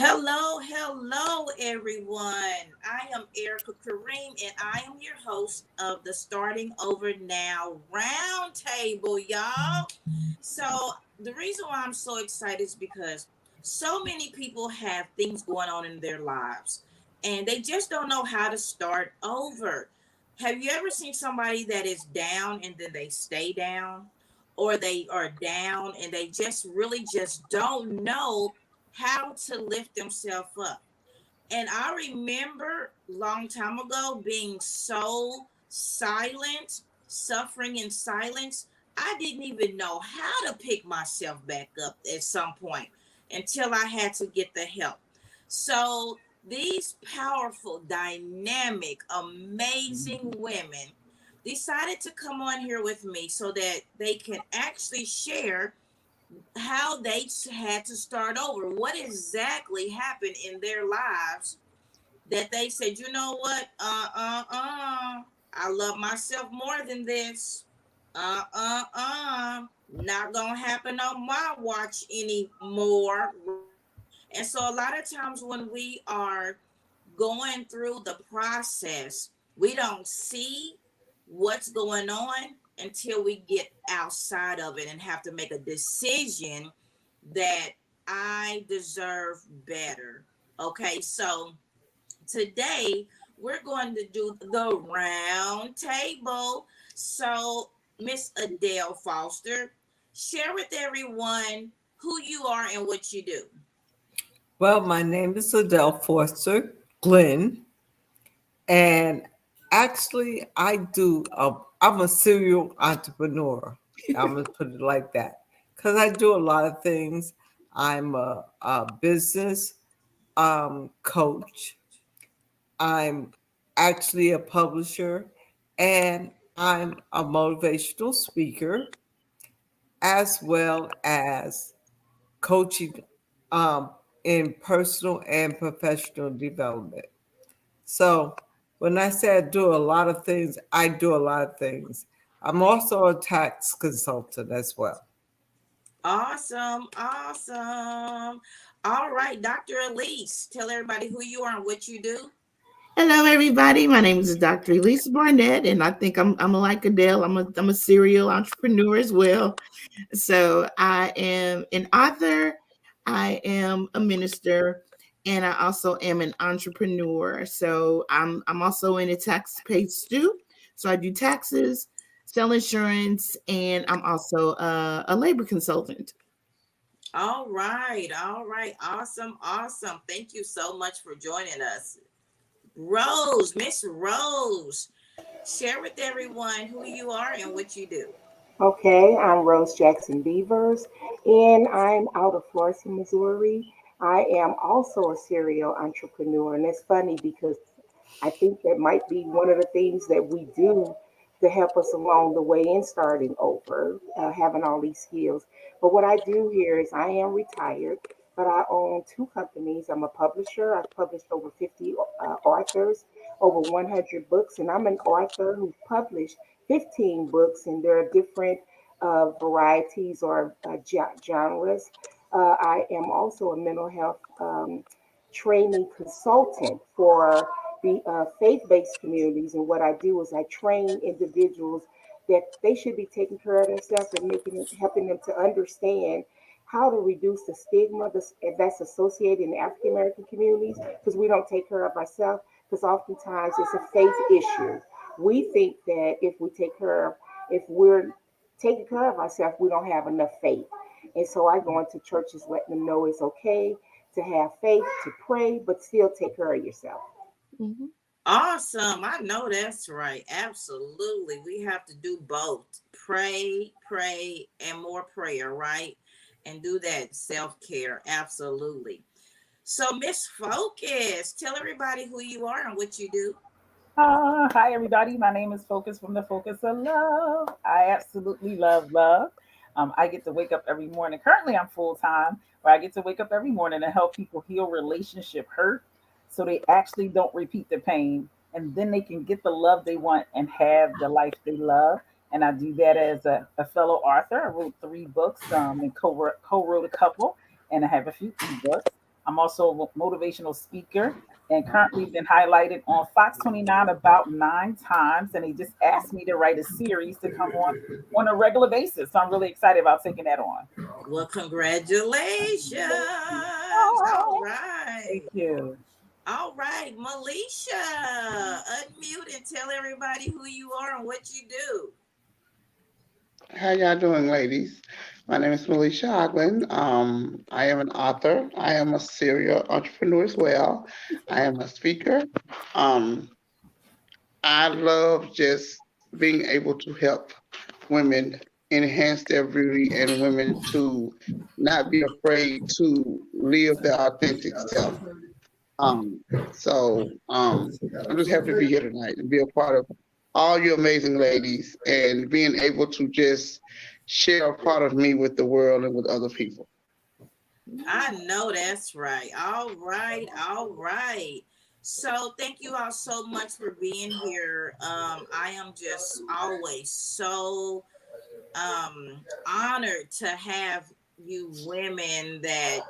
Hello, everyone. I am Erica Kareem, and I am your host of the Starting Over Now Roundtable, y'all. So, the reason why I'm so excited is because so many people have things going on in their lives, and they just don't know how to start over. Have you ever seen somebody that is down and then they stay down? Or they are down and they just really just don't know how to lift themselves up. And I remember long time ago being so silent, suffering in silence. I didn't even know how to pick myself back up at some point until I had to get the help. So these powerful, dynamic, amazing women decided to come on here with me so that they can actually share how they had to start over. What exactly happened in their lives that they said, you know what? I love myself more than this. Not gonna happen on my watch anymore. And so a lot of times when we are going through the process, we don't see what's going on until we get outside of it and have to make a decision that I deserve better. Okay, so today we're going to do the round table. So, Miss Adele Foster, share with everyone who you are and what you do. Well, my name is Adele Forster Glenn, and actually, I'm a serial entrepreneur. I'm gonna put it like that because I do a lot of things. I'm a business coach. I'm actually a publisher, and I'm a motivational speaker, as well as coaching um, in personal and professional development. So when I say I do a lot of things, I do a lot of things. I'm also a tax consultant as well. Awesome. All right, Dr. Elise, tell everybody who you are and what you do. Hello, everybody. My name is Dr. Elise Barnett, and I think I'm like Adele. I'm a serial entrepreneur as well. So I am an author, I am a minister, and I also am an entrepreneur. So I'm also in a tax space too. So I do taxes, sell insurance, and I'm also a labor consultant. Awesome. Thank you so much for joining us. Rose, Miss Rose, share with everyone who you are and what you do. Okay, I'm Rose Jackson Beavers, and I'm out of Florissant, Missouri. I am also a serial entrepreneur, and it's funny because I think that might be one of the things that we do to help us along the way in starting over, having all these skills. But what I do here is I am retired, but I own two companies. I'm a publisher. I've published over 50 authors, over 100 books, and I'm an author who's published 15 books, and there are different varieties or genres. I am also a mental health training consultant for the faith-based communities, and what I do is I train individuals that they should be taking care of themselves and helping them to understand how to reduce the stigma that's associated in the African American communities because we don't take care of ourselves because oftentimes it's a faith issue. We think that if we're taking care of ourselves, we don't have enough faith. And so I go into churches letting them know it's okay to have faith, to pray, but still take care of yourself. Mhm. Awesome. I know that's right. Absolutely. We have to do both. Pray, and more prayer, right? And do that self-care. Absolutely. So, Miss Focus, tell everybody who you are and what you do. Hi, everybody. My name is Focus from the Focus of Love. I absolutely love love. I get to wake up every morning. Currently, I'm full time, where I get to wake up every morning and help people heal relationship hurt so they actually don't repeat the pain. And then they can get the love they want and have the life they love. And I do that as a fellow author. I wrote 3 books and co wrote a couple, and I have a few ebooks. I'm I'm also a motivational speaker and currently been highlighted on Fox 29 about 9 times. And they just asked me to write a series to come on a regular basis. So I'm really excited about taking that on. Well, congratulations. All Oh, thank right. you. All right, Melisha, unmute and tell everybody who you are and what you do. How y'all doing, ladies? My name is Felicia Ogland. I am an author. I am a serial entrepreneur as well. I am a speaker. Um, I love just being able to help women enhance their beauty and women to not be afraid to live their authentic self. Um, so I'm just happy to be here tonight and be a part of all you amazing ladies and being able to just share a part of me with the world and with other people. I know that's right. All right, all right. So thank you all so much for being here. I am just always so honored to have you women that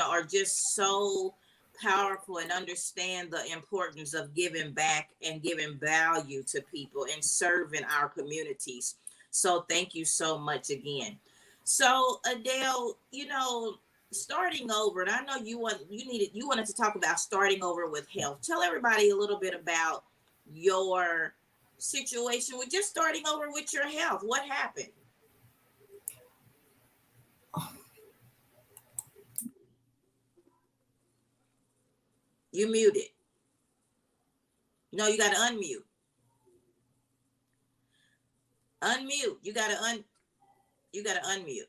are just so powerful and understand the importance of giving back and giving value to people and serving our communities. So thank you so much again. So Adele, starting over, and I know you wanted to talk about starting over with health. Tell everybody a little bit about your situation with just starting over with your health. What happened? You muted. No, you got to unmute. Unmute. You got to unmute.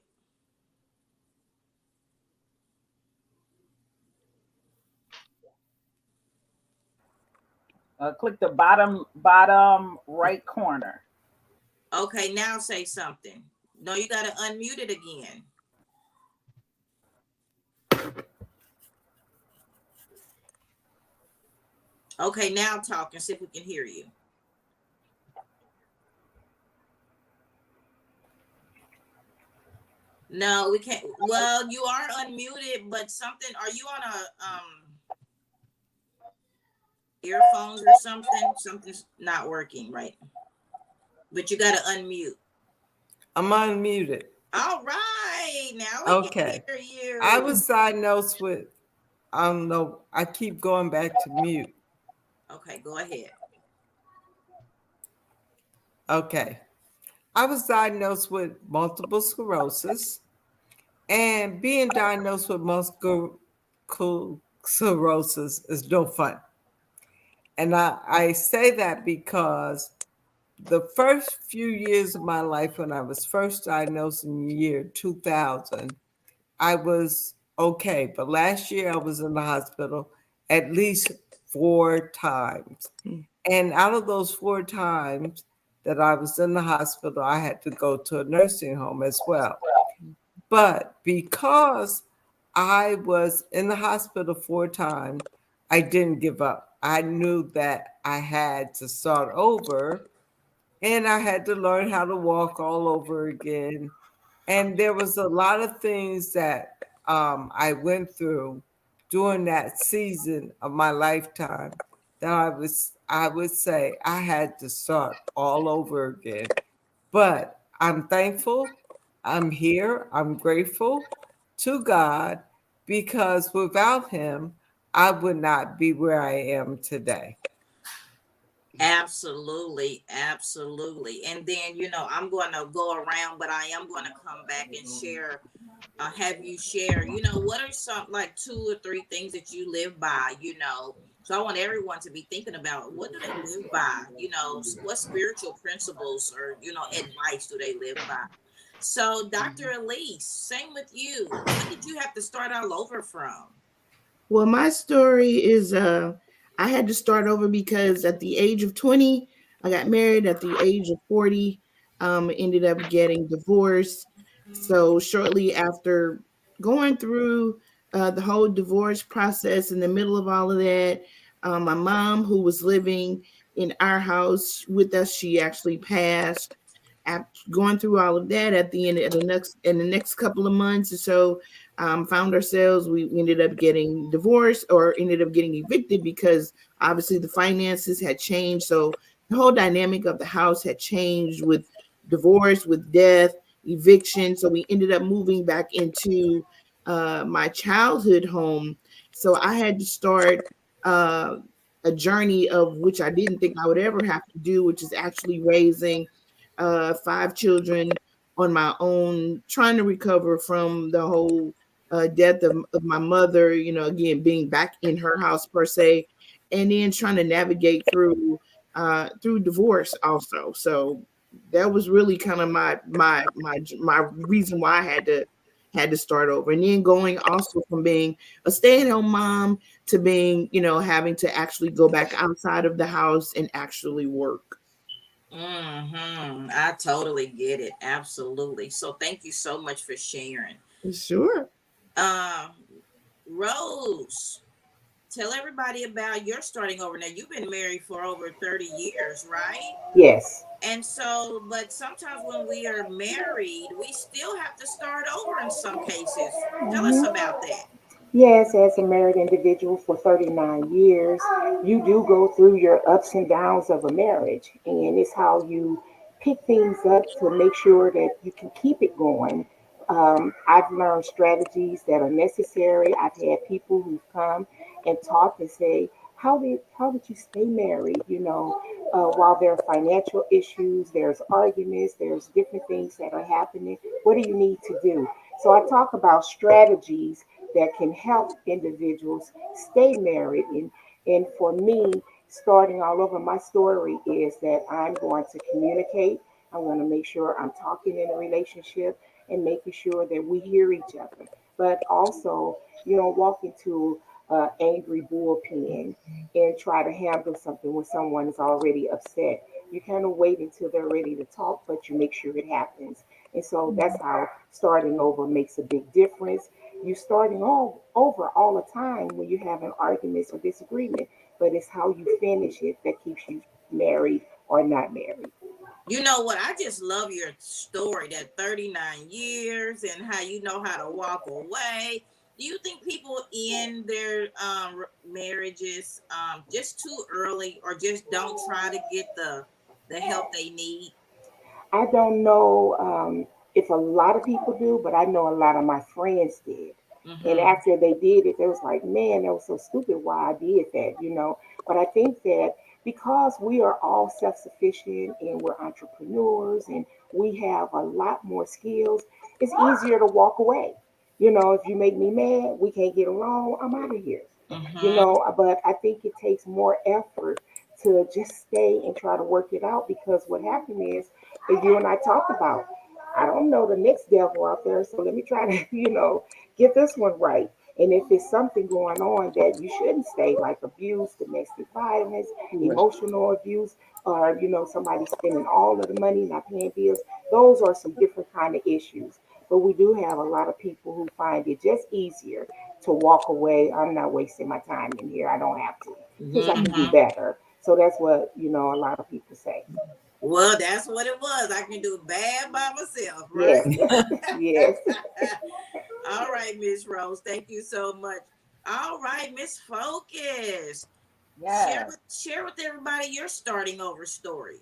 Click the bottom right corner. Okay, now say something. No, you got to unmute it again. Okay, now talk and see if we can hear you. No, we can't. Well, you are unmuted, but something. Are you on a earphones or something? Something's not working right. But you got to unmute. I'm unmuted. All right, now we can Okay. hear you. I was diagnosed with, I don't know, I keep going back to mute. Okay, go ahead. Okay. I was diagnosed with multiple sclerosis, and being diagnosed with multiple sclerosis is no fun. And I say that because the first few years of my life, when I was first diagnosed in the year 2000, I was okay. But last year I was in the hospital at least 4 times. And out of those 4 times that I was in the hospital, I had to go to a nursing home as well. But because I was in the hospital 4 times, I didn't give up. I knew that I had to start over and I had to learn how to walk all over again. And there was a lot of things that I went through during that season of my lifetime that I would say I had to start all over again. But I'm thankful. I'm here. I'm grateful to God because without Him, I would not be where I am today. Absolutely, absolutely. And then, I'm going to go around, but I am going to come back and have you share, what are some like 2 or 3 things that you live by. So I want everyone to be thinking about what do they live by, what spiritual principles or, advice do they live by? So, Dr. Elise, same with you. What did you have to start all over from? Well, my story is I had to start over because at the age of 20, I got married. At the age of 40, ended up getting divorced. So shortly after going through the whole divorce process, in the middle of all of that, my mom, who was living in our house with us, she actually passed. After going through all of that, at the end of the next couple of months or so, found ourselves, we ended up getting divorced or ended up getting evicted because obviously the finances had changed. So the whole dynamic of the house had changed with divorce, with death, eviction. So we ended up moving back into my childhood home. So I had to start uh, a journey of which I didn't think I would ever have to do, which is actually raising five children on my own, trying to recover from the whole death of my mother, again, being back in her house per se, and then trying to navigate through divorce also. So that was really kind of my reason why I had to start over. And then going also from being a stay-at-home mom to being, having to actually go back outside of the house and actually work. I totally get it. Absolutely. So thank you so much for sharing. Sure. Um, Rose, tell everybody about your starting over. Now you've been married for over 30 years, right? Yes. And so, but sometimes when we are married, we still have to start over in some cases. Tell us Mhm. about that. Yes, as a married individual for 39 years, you do go through your ups and downs of a marriage, and it's how you pick things up to make sure that you can keep it going. I've learned strategies that are necessary. I've had people who've come and talked and say, how did you stay married? While there are financial issues, there's arguments, there's different things that are happening. What do you need to do? So I talk about strategies that can help individuals stay married. And for me, starting all over, my story is that I'm going to communicate. I'm going to make sure I'm talking in a relationship and making sure that we hear each other. But also, you don't walk into an angry bullpen and try to handle something when someone is already upset. You kind of wait until they're ready to talk, but you make sure it happens. And so that's how starting over makes a big difference. You're starting all over all the time when you're having arguments or disagreement, but it's how you finish it that keeps you married or not married. You know what? I just love your story, that 39 years and how you know how to walk away. Do you think people end their marriages just too early or just don't try to get the help they need? I don't know if a lot of people do, but I know a lot of my friends did. And Mm-hmm. after they did it, they was like, man, that was so stupid why I did that. But I think that because we are all self sufficient and we're entrepreneurs and we have a lot more skills, it's easier to walk away. If you make me mad, we can't get along, I'm out of here. Mm-hmm. But I think it takes more effort to just stay and try to work it out because what happened is that you and I talked about. I don't know the next devil out there, so let me try to, get this one right. And if it's something going on that you shouldn't stay, like abuse, domestic violence, Yes. emotional abuse, or somebody spending all of the money not paying bills, those are some different kind of issues. But we do have a lot of people who find it just easier to walk away. I'm not wasting my time in here. I don't have to because I can do Mm-hmm. better. So that's what a lot of people say. Well, that's what it was. I can do bad by myself, Yes, right? yes. All right, Miss Rose. Thank you so much. All right, Miss Focus. Yes. Share with everybody your starting over story.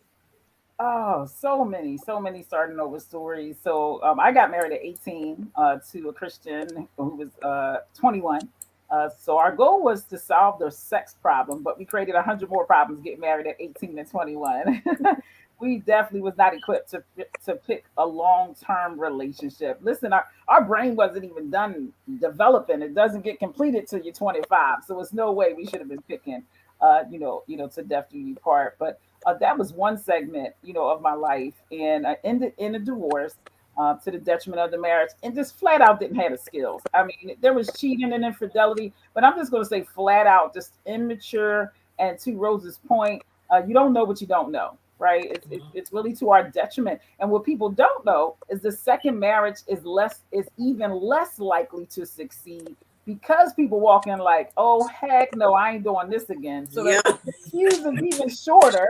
Oh, so many starting over stories. So I got married at 18 to a Christian who was 21. So our goal was to solve the sex problem, but we created 100 more problems getting married at 18 and 21. We definitely was not equipped to pick a long-term relationship. Listen, our brain wasn't even done developing. It doesn't get completed till you're 25. So it's no way we should have been picking to death do you part. But that was one segment, of my life, and I ended in a divorce to the detriment of the marriage, and just flat out didn't have the skills. I mean, there was cheating and infidelity, but I'm just going to say flat out, just immature. And to Rose's point, you don't know what you don't know. Right, it's really to our detriment. And what people don't know is the second marriage is even less likely to succeed because people walk in like, oh heck no, I ain't doing this again. So Yeah. the fuse is even shorter.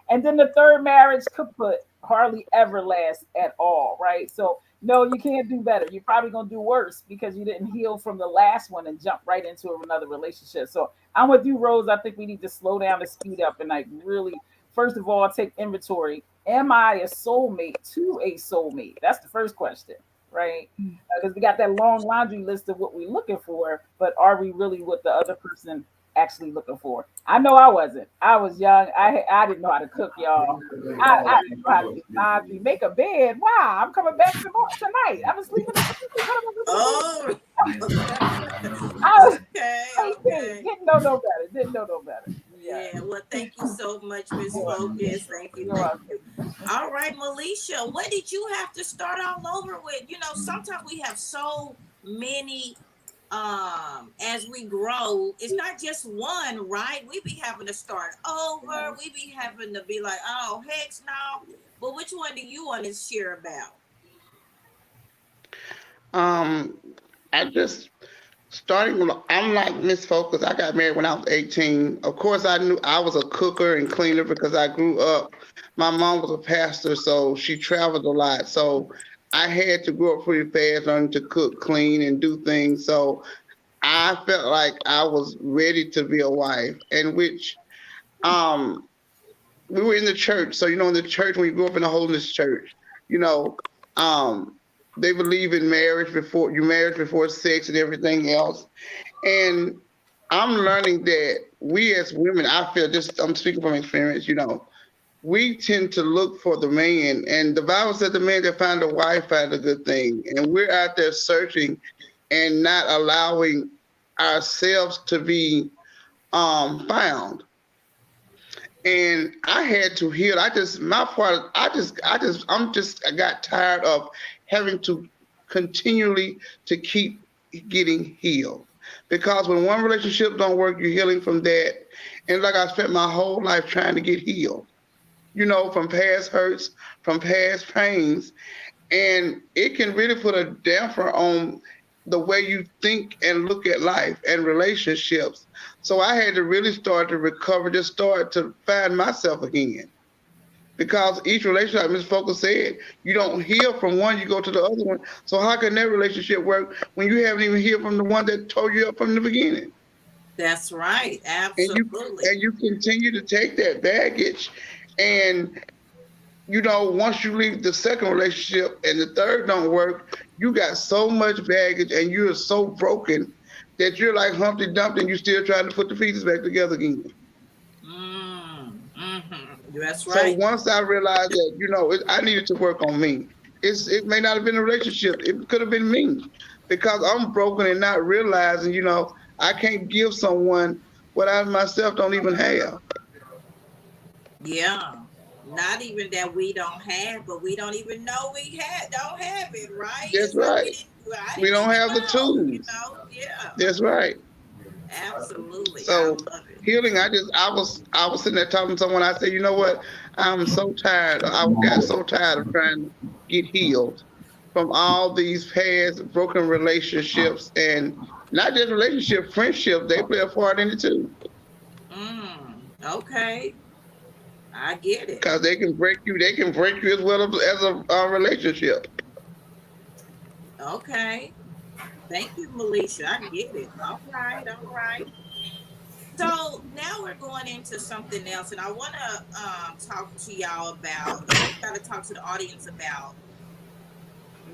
And then the third marriage could put hardly ever last at all, right? So No, you can't do better. You're probably gonna do worse because you didn't heal from the last one and jump right into another relationship. So I'm with you, Rose. I think we need to slow down and speed up and like really, first of all, take inventory. Am I a soulmate to a soulmate? That's the first question, right? Because we got that long laundry list of what we're looking for, but are we really what the other person actually looking for? I know I wasn't. I was young. I didn't know how to cook, y'all. I didn't know how to do laundry, make a bed. Wow, I'm coming back tonight. I'm asleep in the closet. What am I gonna do? Oh, I was okay, 18, okay. didn't know no better. Didn't know no better. Yeah, Yeah, well, thank you so much, Miss you're welcome. Focus. Thank you, You're thank welcome. you. All right, Militia, what did you have to start all over with? You know, sometimes we have so many as we grow. It's not just one, right? We be having to start over. We be having to be like, oh, heck no. But which one do you want to share about? Um, I just I'm like Miss Focus. I got married when I was 18. Of course, I knew I was a cooker and cleaner because I grew up. My mom was a pastor, so she traveled a lot. So I had to grow up pretty fast, learning to cook, clean, and do things. So I felt like I was ready to be a wife, and which um we were in the church. So in the church, when you grew up in a holiness church, you know, um they believe in marriage before sex and everything else. And I'm learning that we as women, I feel, just I'm speaking from experience, we tend to look for the man, and the Bible said the man that find a wife find a good thing. And we're out there searching and not allowing ourselves to be found. And I had to heal. I got tired of having to continually to keep getting healed. Because when one relationship don't work, you're healing from that. And like I spent my whole life trying to get healed, from past hurts, from past pains. And it can really put a damper on the way you think and look at life and relationships. So I had to really start to recover, just start to find myself again. Because each relationship, like Ms. Focus said, you don't heal from one, you go to the other one. So how can that relationship work when you haven't even healed from the one that tore you up from the beginning? That's right. And you Absolutely. and you continue to take that baggage, and once you leave the second relationship and the third don't work, you got so much baggage and you're so broken that you're like Humpty Dumpty and you still trying to put the pieces back together again. That's So right. once I realized that, I needed to work on me. It may not have been a relationship. It could have been me because I'm broken and not realizing, I can't give someone what I myself don't even have. Yeah. Not even that we don't have, but we don't even know don't have it, right? That's It's like right. I We didn't don't even have the know, tools. Yeah. That's right. Absolutely. I So love it. healing, I was sitting there talking to someone. I said, you know what? I'm so tired. I got so tired of trying to get healed from all these past broken relationships, and not just relationships, friendships. They play a part in it too, Okay. I get it. because they can break you. They can break you as well as a relationship. Okay. Thank you, Militia. I get it. All right, all right. So now we're going into something else, and I want to talk to y'all about. I want y'all to talk to the audience about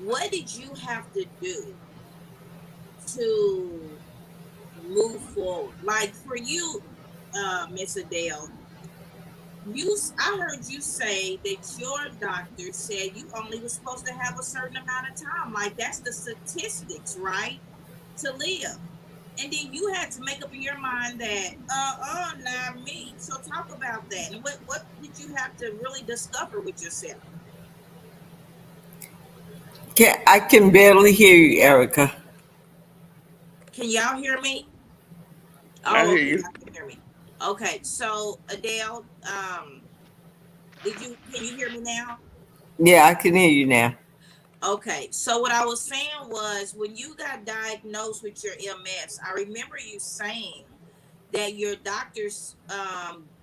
what did you have to do to move forward. Like for you, Miss Adele, I heard you say that your doctor said you only was supposed to have a certain amount of time. Like that's the statistics, right? To live. And then you had to make up in your mind that not me. So talk about that. And what did you have to really discover with yourself? I can barely hear you, Erica. Can y'all hear me? I Oh, hear okay, you. y'all can hear me. Okay, so Adele, can you hear me now? Yeah, I can hear you now. Okay, so what I was saying was when you got diagnosed with your MS, I remember you saying that your doctors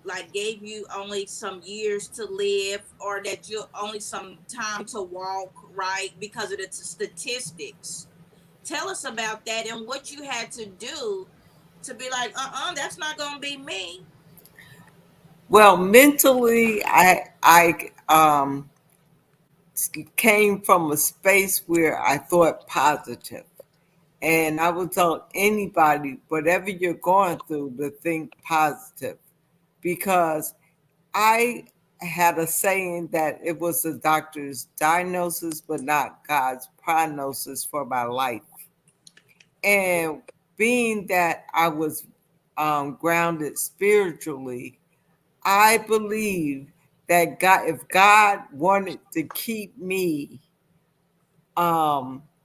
like gave you only some years to live, or that you only some time to walk, right? Because of the statistics. Tell us about that and what you had to do to be like, that's not gonna be me. Well, mentally, I came from a space where I thought positive. And I would tell anybody, whatever you're going through, to think positive. Because I had a saying that it was the doctor's diagnosis, but not God's prognosis for my life. And being that I was grounded spiritually, I believe that God, if God wanted to keep me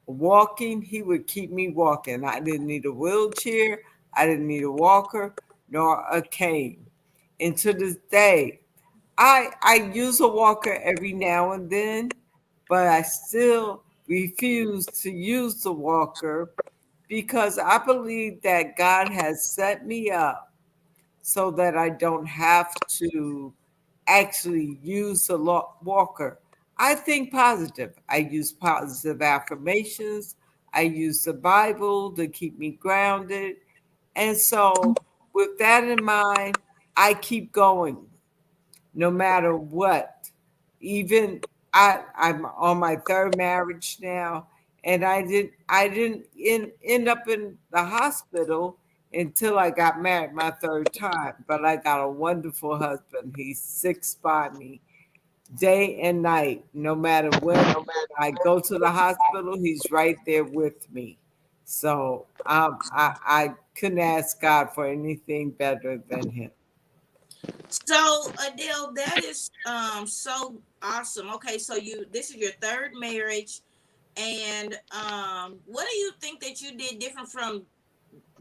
walking, he would keep me walking. I didn't need a wheelchair, I didn't need a walker, nor a cane. And to this day, I use a walker every now and then, but I still refuse to use the walker because I believe that God has set me up so that I don't have to actually use the walker. I think positive. I use positive affirmations. I use the Bible to keep me grounded. And so, with that in mind, I keep going no matter what. Even I'm on my third marriage now, and I didn't end up in the hospital until I got married my third time. But I got a wonderful husband. He sticks by me day and night. No matter when I go to the hospital, he's right there with me. So I couldn't ask God for anything better than him. So Adele, that is so awesome. Okay, so you this is your third marriage, and what do you think that you did different from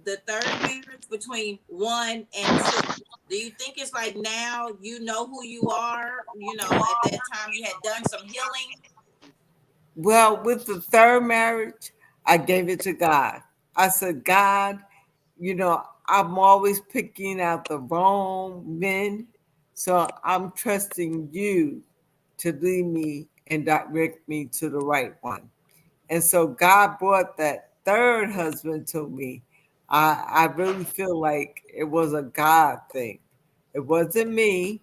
the third marriage between one and two? Do you think it's like now you know who you are? You know, at that time you had done some healing. Well, with the third marriage, I gave it to God. I said, God, I'm always picking out the wrong men. So I'm trusting you to lead me and direct me to the right one. And so God brought that third husband to me. I really feel like it was a God thing. It wasn't me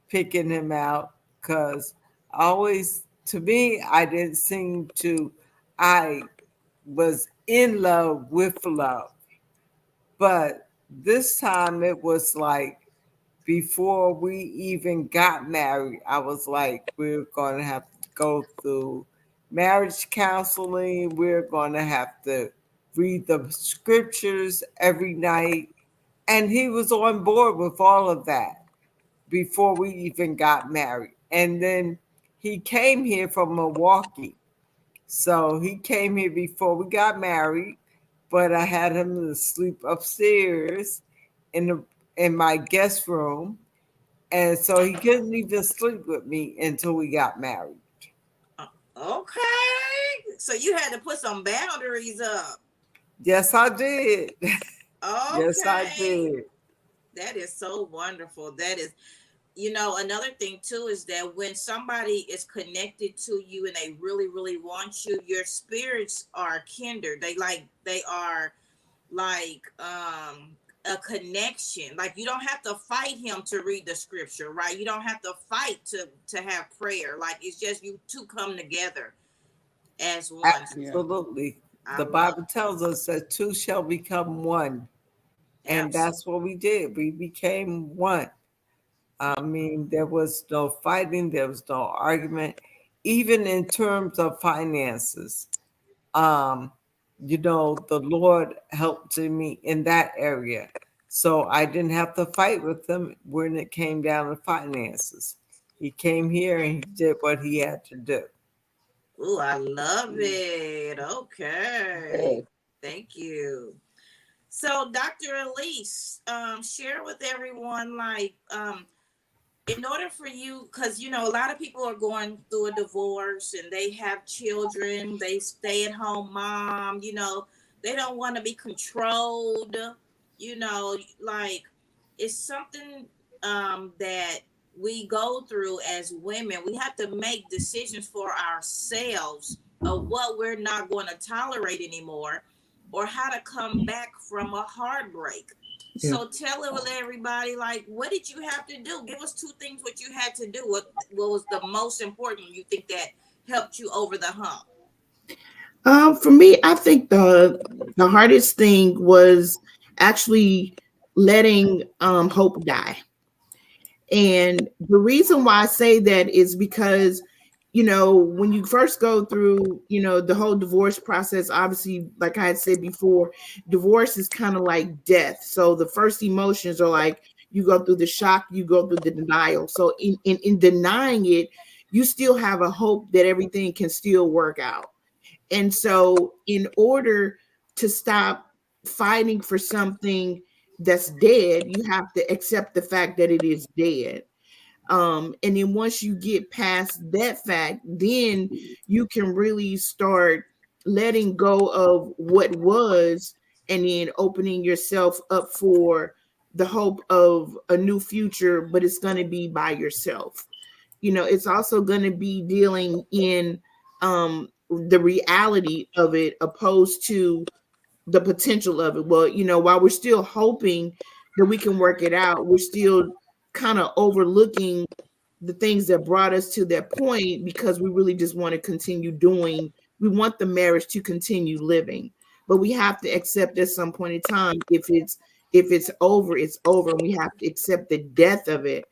picking him out because always, to me, I didn't seem to, I was in love with love. But this time it was like before we even got married, I was like, we're going to have to go through marriage counseling. We're going to have to read the scriptures every night. And he was on board with all of that before we even got married. And then he came here from Milwaukee. So he came here before we got married, but I had him to sleep upstairs in the in my guest room. And so he couldn't even sleep with me until we got married. Okay, so you had to put some boundaries up. Yes, I did. Yes, I Okay, did. that is so wonderful. That is, another thing too is that when somebody is connected to you and they really, really want you, your spirits are kindred. They are like a connection. Like you don't have to fight him to read the scripture, right? You don't have to fight to have prayer. Like it's just you two come together as one. Yeah. Absolutely. I The love Bible tells us that two shall become one. And absolutely. that's what we did. We became one. I mean, there was no fighting, there was no argument, even in terms of finances. Um, the Lord helped me in that area. So I didn't have to fight with him when it came down to finances. He came here and he did what he had to do. Ooh, I love Mm. it. Okay. Yes. Thank you. So, Dr. Elise, share with everyone, like, in order for you, because a lot of people are going through a divorce and they have children, they stay at home mom, they don't want to be controlled. you know, like it's something that we go through as women. We have to make decisions for ourselves of what we're not going to tolerate anymore or how to come back from a heartbreak. Yeah. So tell it with everybody, like, what did you have to do? Give us two things what you had to do. What was the most important you think that helped you over the hump? For me, I think the hardest thing was actually letting hope die. And the reason why I say that is because, when you first go through, the whole divorce process, obviously, like I had said before, divorce is kind of like death. So the first emotions are like you go through the shock, you go through the denial. So in denying it, you still have a hope that everything can still work out. And so, in order to stop fighting for something that's dead, you have to accept the fact that it is dead. And then once you get past that fact, then you can really start letting go of what was and then opening yourself up for the hope of a new future, but it's going to be by yourself. It's also going to be dealing in the reality of it opposed to the potential of it. Well, while we're still hoping that we can work it out, we're still kind of overlooking the things that brought us to that point because we really just want to continue doing, we want the marriage to continue living. But we have to accept at some point in time, if it's over, it's over, and we have to accept the death of it.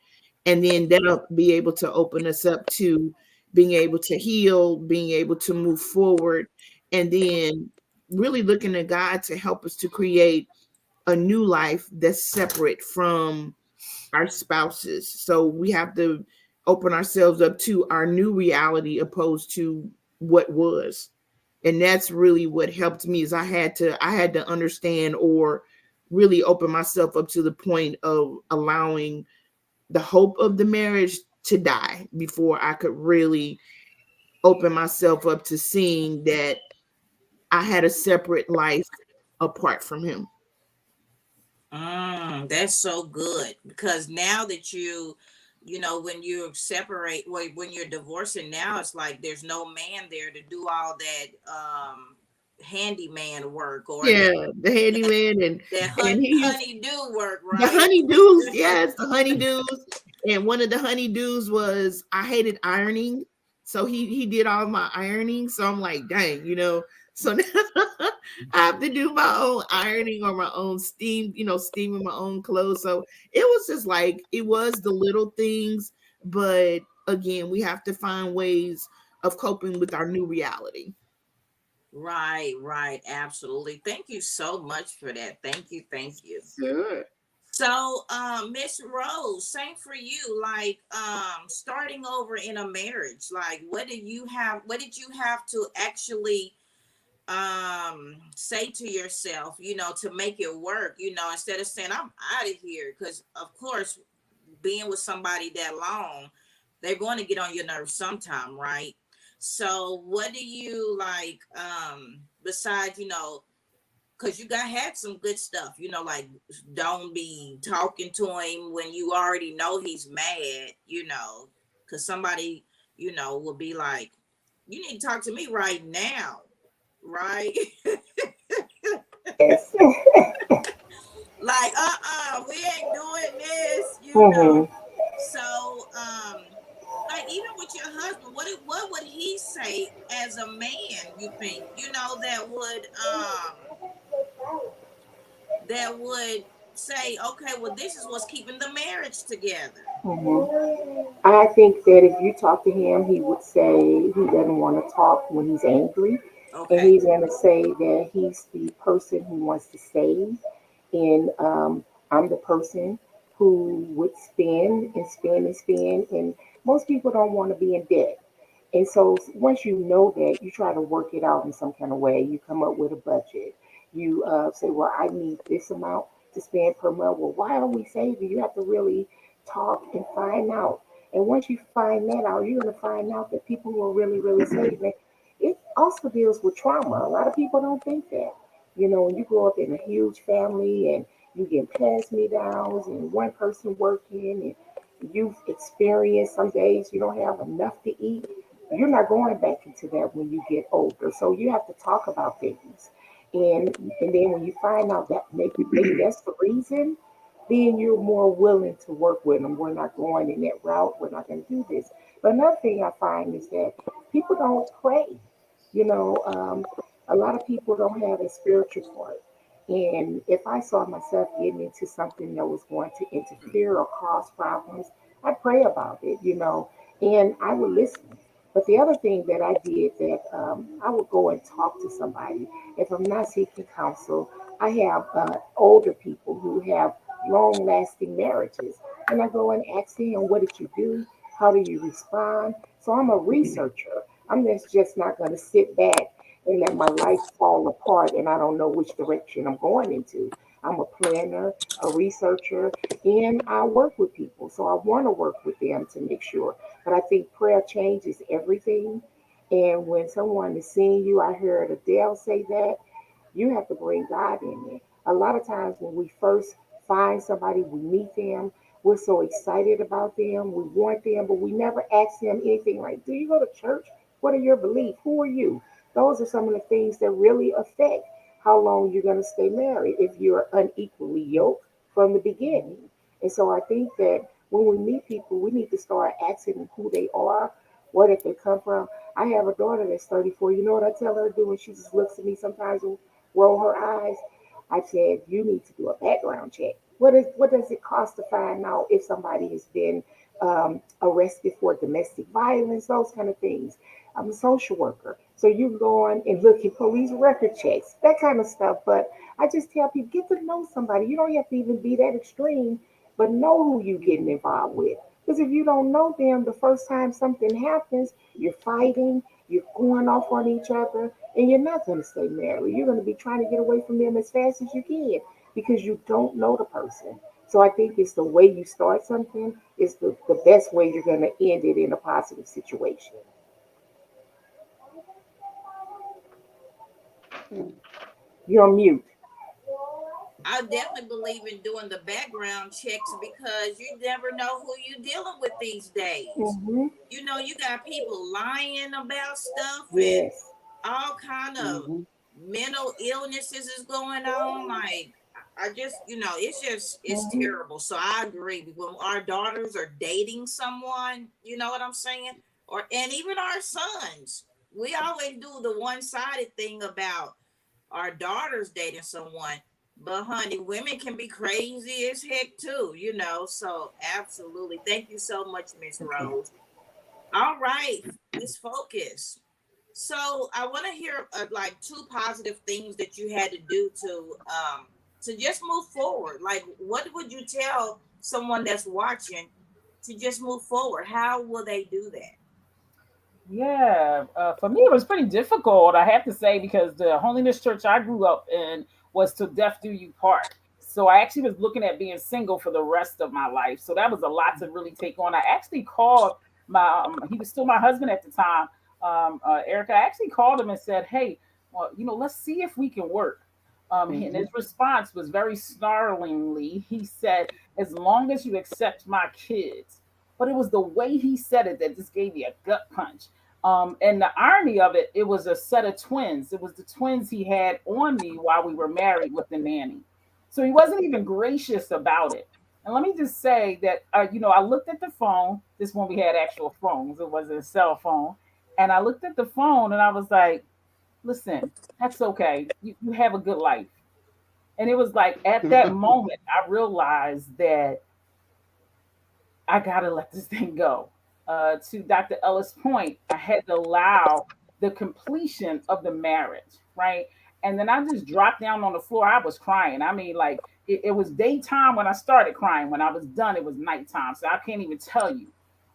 And then that'll be able to open us up to being able to heal, being able to move forward, and then really looking at God to help us to create a new life that's separate from our spouses. So we have to open ourselves up to our new reality opposed to what was. And that's really what helped me is I had to understand or really open myself up to the point of allowing the hope of the marriage to die before I could really open myself up to seeing that I had a separate life apart from him. That's so good because now that when you separate, when you're divorcing, now it's like there's no man there to do all that handyman work or Yeah, that the handyman that and he used honey do work, the right? honeydews, yes, the honeydews. And one of the honeydews was I hated ironing. So he did all my ironing. So I'm like, dang, So now I have to do my own ironing or my own steaming my own clothes. So it was just like it was the little things, but again, we have to find ways of coping with our new reality. Right, right, absolutely. Thank you so much for that. Thank you, thank you. Sure. So, Miss Rose, same for you. Like, starting over in a marriage. Like, what did you have? What did you have to actually say to yourself? To make it work. Instead of saying I'm out of here, because of course, being with somebody that long, they're going to get on your nerves sometime, right? So, what do you like? Besides, because you got had some good stuff, like don't be talking to him when you already know he's mad, because somebody, will be like, you need to talk to me right now, right? Yes. Like, we ain't doing this, Hmm. So, like even with your husband, what would he say as a man? You think that would say, okay, well, this is what's keeping the marriage together. Hmm. I think that if you talk to him, he would say he doesn't want to talk when he's angry. And Okay. he's going to say that he's the person who wants to save. And I'm the person who would spend and spend and spend. And most people don't want to be in debt. And so once you know that, you try to work it out in some kind of way. You come up with a budget. You say, well, I need this amount to spend per month. Well, why are we saving? You have to really talk and find out. And once you find that out, you're going to find out that people who are really, really saving, it also deals with trauma. A lot of people don't think that. When you grow up in a huge family and you get pass me downs and one person working and you've experienced some days you don't have enough to eat. You're not going back into that when you get older. So you have to talk about things. And then when you find out that maybe that's the reason, then you're more willing to work with them. We're not going in that route. We're not going to do this. But another thing I find is that people don't pray. You know, a lot of people don't have a spiritual part. And if I saw myself getting into something that was going to interfere or cause problems, I'd pray about it, and I would listen. But the other thing that I did that I would go and talk to somebody. If I'm not seeking counsel, I have older people who have long lasting marriages. And I go and ask them, what did you do? How do you respond? So I'm a researcher. I'm just not going to sit back and let my life fall apart and I don't know which direction I'm going into. I'm a planner, a researcher, and I work with people. So I want to work with them to make sure. But I think prayer changes everything. And when someone is seeing you, I heard Adele say that, you have to bring God in there. A lot of times when we first find somebody, we meet them, we're so excited about them, we want them, but we never ask them anything like, do you go to church? What are your beliefs? Who are you? Those are some of the things that really affect how long you're going to stay married if you're unequally yoked from the beginning. And so I think that when we meet people, we need to start asking them who they are, where did they come from. I have a daughter that's 34. You know what I tell her to do when she just looks at me sometimes and roll her eyes? I said, you need to do a background check. What does it cost to find out if somebody has been arrested for domestic violence, those kind of things? I'm a social worker, so you can go on and look at police record checks, that kind of stuff. But I just tell people, get to know somebody. You don't have to even be that extreme, but know who you're getting involved with. Because if you don't know them, the first time something happens, you're fighting, you're going off on each other, and you're not going to stay married. You're going to be trying to get away from them as fast as you can because you don't know the person. So I think it's the way you start something is the best way you're going to end it in a positive situation. You're on mute. I definitely believe in doing the background checks because you never know who you're dealing with these days. Hmm. You got people lying about stuff and Yes. all kind of Mhm. mental illnesses is going on. Like I just, it's Hmm. terrible. So I agree. When our daughters are dating someone, you know what I'm saying? And even our sons, we always do the one-sided thing about our daughters dating someone. But honey, women can be crazy as heck too. So absolutely. Thank you so much, Miss Okay. Rose. All right, let's focus. So I want to hear like two positive things that you had to do to just move forward. Like, what would you tell someone that's watching to just move forward? How will they do that? Yeah, for me it was pretty difficult, I have to say, because the holiness church I grew up in was "till death do you part." So I actually was looking at being single for the rest of my life. So that was a lot to really take on. I actually called my he was still my husband at the time, Erica. I actually called him and said, "Hey, well, let's see if we can work." And Mhm. his response was very snarlingly. He said, "As long as you accept my kids." But it was the way he said it that just gave me a gut punch. And the irony of it, it was a set of twins. It was the twins he had on me while we were married with the nanny. So he wasn't even gracious about it. And let me just say that, I looked at the phone. This one we had actual phones. It wasn't a cell phone. And I looked at the phone and I was like, listen, that's okay. You have a good life. And it was like at that moment, I realized that I gotta let this thing go. To Dr. Ellis' point, I had to allow the completion of the marriage, right? And then I just dropped down on the floor. I was crying. I mean, like it was daytime when I started crying. When I was done, it was nighttime. So I can't even tell you.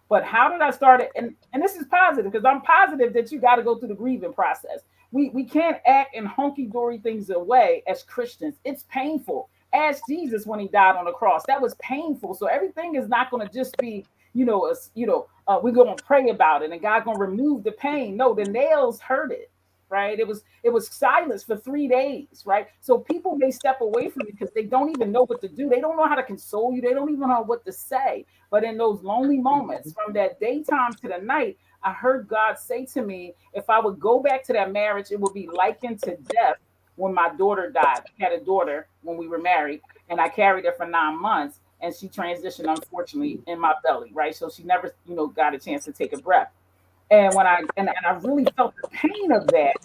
But how did I start it? And this is positive because I'm positive that you got to go through the grieving process. We can't act and hunky dory things away as Christians. It's painful. Ask Jesus when he died on the cross. That was painful. So everything is not going to just be, we're going to pray about it and God going to remove the pain. No, the nails hurt it. right? It was silence for 3 days, right? So people may step away from you because they don't even know what to do. They don't know how to console you. They don't even know what to say. But in those lonely moments, from that daytime to the night, I heard God say to me, if I would go back to that marriage, it would be likened to death when my daughter died. I had a daughter when we were married, and I carried her for 9 months, and she transitioned unfortunately in my belly, right? So she never, got a chance to take a breath. And when and I really felt the pain of that,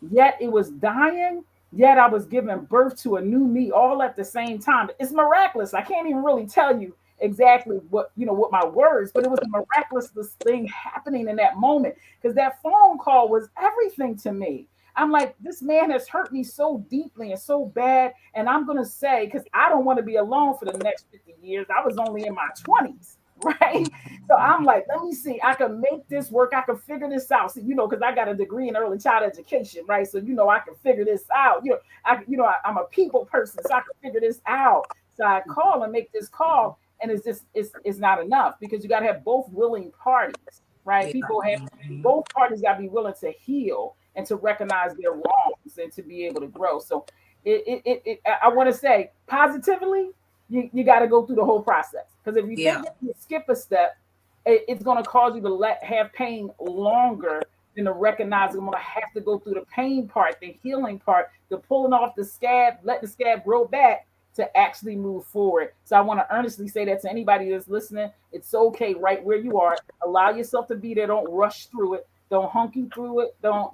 yet it was dying, yet I was giving birth to a new me all at the same time. It's miraculous. I can't even really tell you exactly what my words, but it was a miraculous thing happening in that moment, because that phone call was everything to me. I'm like, this man has hurt me so deeply and so bad, and I'm gonna say, because I don't want to be alone for the next 50 years. I was only in my 20s, right? So I'm like, let me see, I can make this work. I can figure this out. So, because I got a degree in early child education, right? So, I can figure this out. I'm a people person, so I can figure this out. So I call and make this call, and it's not enough, because you got to have both willing parties, right? Yeah. People have Mhm. both parties got to be willing to heal and to recognize their wrongs and to be able to grow. So I want to say positively, you got to go through the whole process, because if you Yeah. think that you skip a step, it's going to cause you to have pain longer than to recognize I'm going to have to go through the pain part, the healing part, the pulling off the scab, let the scab grow back to actually move forward. So I want to earnestly say that to anybody that's listening. It's okay right where you are. Allow yourself to be there. Don't rush through it. Don't hunky through it. Don't,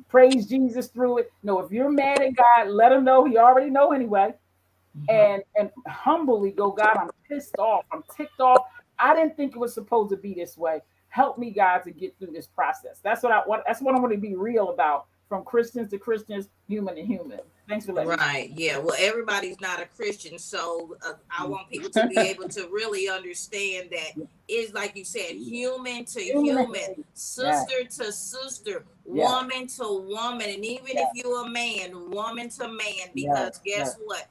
praise Jesus through it. No, if you're mad at God, let him know. He already know anyway. Mhm. And humbly go, God, I'm pissed off. I'm ticked off. I didn't think it was supposed to be this way. Help me, God, to get through this process. That's what I want. That's what I want to be real about, from Christians to Christians, human to human. Thanks for letting me speak. Right. Yeah. Well, everybody's not a Christian, so I want people to be able to really understand that it's like you said, human to Human to human, human. Yeah, sister to sister, yeah, woman to woman, and even if yeah, you're a man, woman to man. yeah, Because yeah, guess what?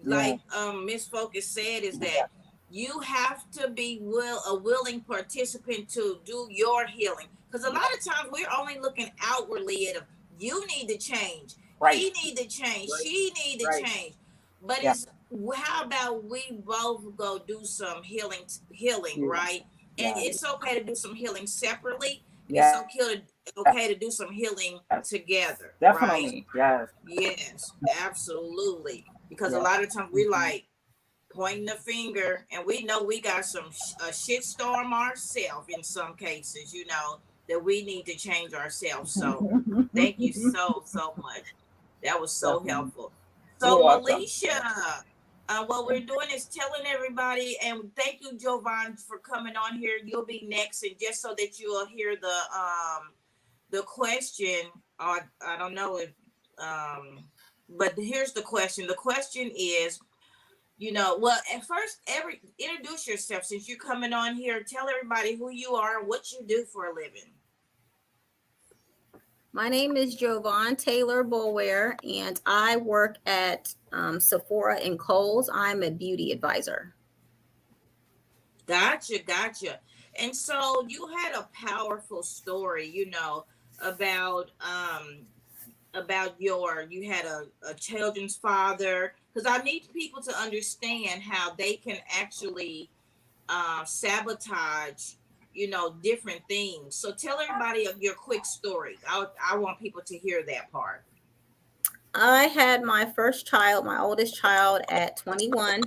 yeah, Like Miss Focus said, is that yeah. you have to be a willing participant to do your healing. Because a lot Yeah. of times we're only looking outwardly at them. You need to change. Right, He need to change. right, She need to right. change. But Yeah, it's how about we both go do some healing, yeah, right? And yeah, it's okay to do some healing separately. It's yeah. okay to do some healing together, right? Definitely. Yes. Yes, absolutely. Because a Yeah. lot of times we Mhm. like pointing the finger, and we know we got some a shit storm ourselves in some cases, that we need to change ourselves. So thank you so much. That was so Definitely. helpful. You're So welcome. Militia, what we're doing is telling everybody, and thank you, Jovan, for coming on here. You'll be next, and just so that you'll hear the question. I don't know if but here's the question. The question is, well, at first, introduce yourself since you're coming on here. Tell everybody who you are and what you do for a living. My name is Jovan Taylor Boulware, and I work at Sephora and Kohl's. I'm a beauty advisor. Gotcha, gotcha. And so you had a powerful story, about you had a children's father, because I need people to understand how they can actually sabotage, different things. So tell everybody of your quick story. I want people to hear that part. I had my first child, my oldest child, at 21.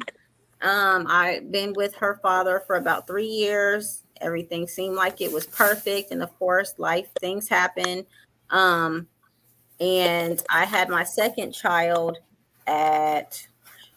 I've been with her father for about 3 years. Everything seemed like it was perfect. And of course, life things happen. Um, and I had my second child at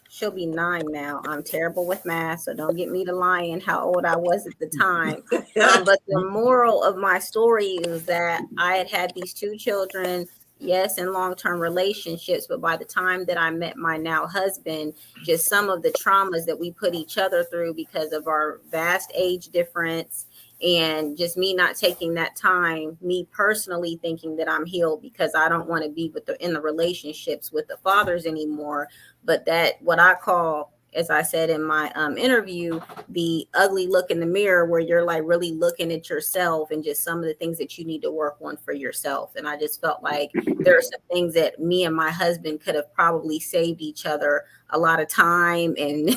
she'll be 9 now. I'm terrible with math, so don't get me to lying how old I was at the time. But the moral of my story is that I had these two children, yes, in long-term relationships, but by the time that I met my now husband, just some of the traumas that we put each other through because of our vast age difference, and just me not taking that time, me personally thinking that I'm healed because I don't want to be in the relationships with the fathers anymore, but that what I call as I said in my interview, the ugly look in the mirror where you're like really looking at yourself and just some of the things that you need to work on for yourself. And I just felt like there are some things that me and my husband could have probably saved each other a lot of time and,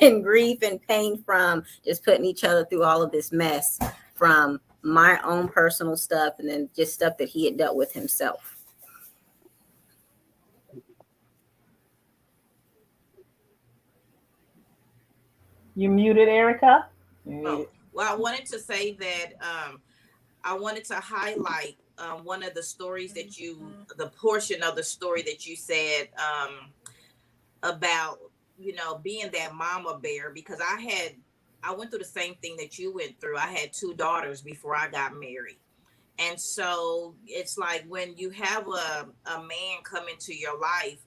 and grief and pain from just putting each other through all of this mess from my own personal stuff and then just stuff that he had dealt with himself. You muted, Erica? You Oh, muted. well, I wanted to say that I wanted to highlight one of the stories that the portion of the story that you said about, being that mama bear, because I went through the same thing that you went through. I had two daughters before I got married. And so it's like when you have a man come into your life,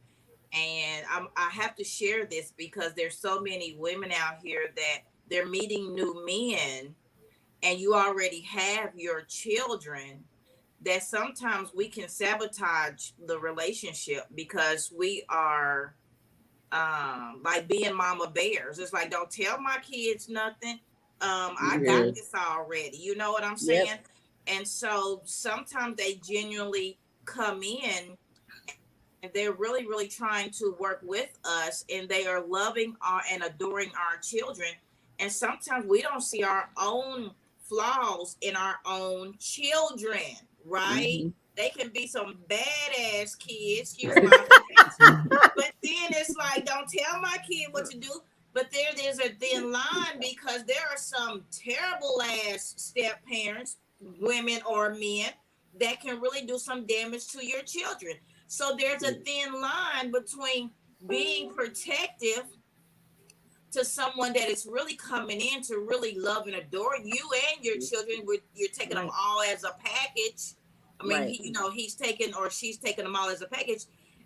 and I have to share this because there's so many women out here that they're meeting new men and you already have your children, that sometimes we can sabotage the relationship because we are like being mama bears. It's like, don't tell my kids nothing. I got Yes. this already. You know what I'm Yep. saying? And so sometimes they genuinely come in and they're really, really trying to work with us, and they are loving and adoring our children. And sometimes we don't see our own flaws in our own children, right? Mm-hmm. They can be some badass kids, excuse my French, but then it's like, don't tell my kid what to do. But there's a thin line because there are some terrible ass step parents, women or men, that can really do some damage to your children. So there's a thin line between being protective to someone that is really coming in to really love and adore you and your children. You're taking them Right. all as a package. I mean, Right. he's taking or she's taking them all as a package,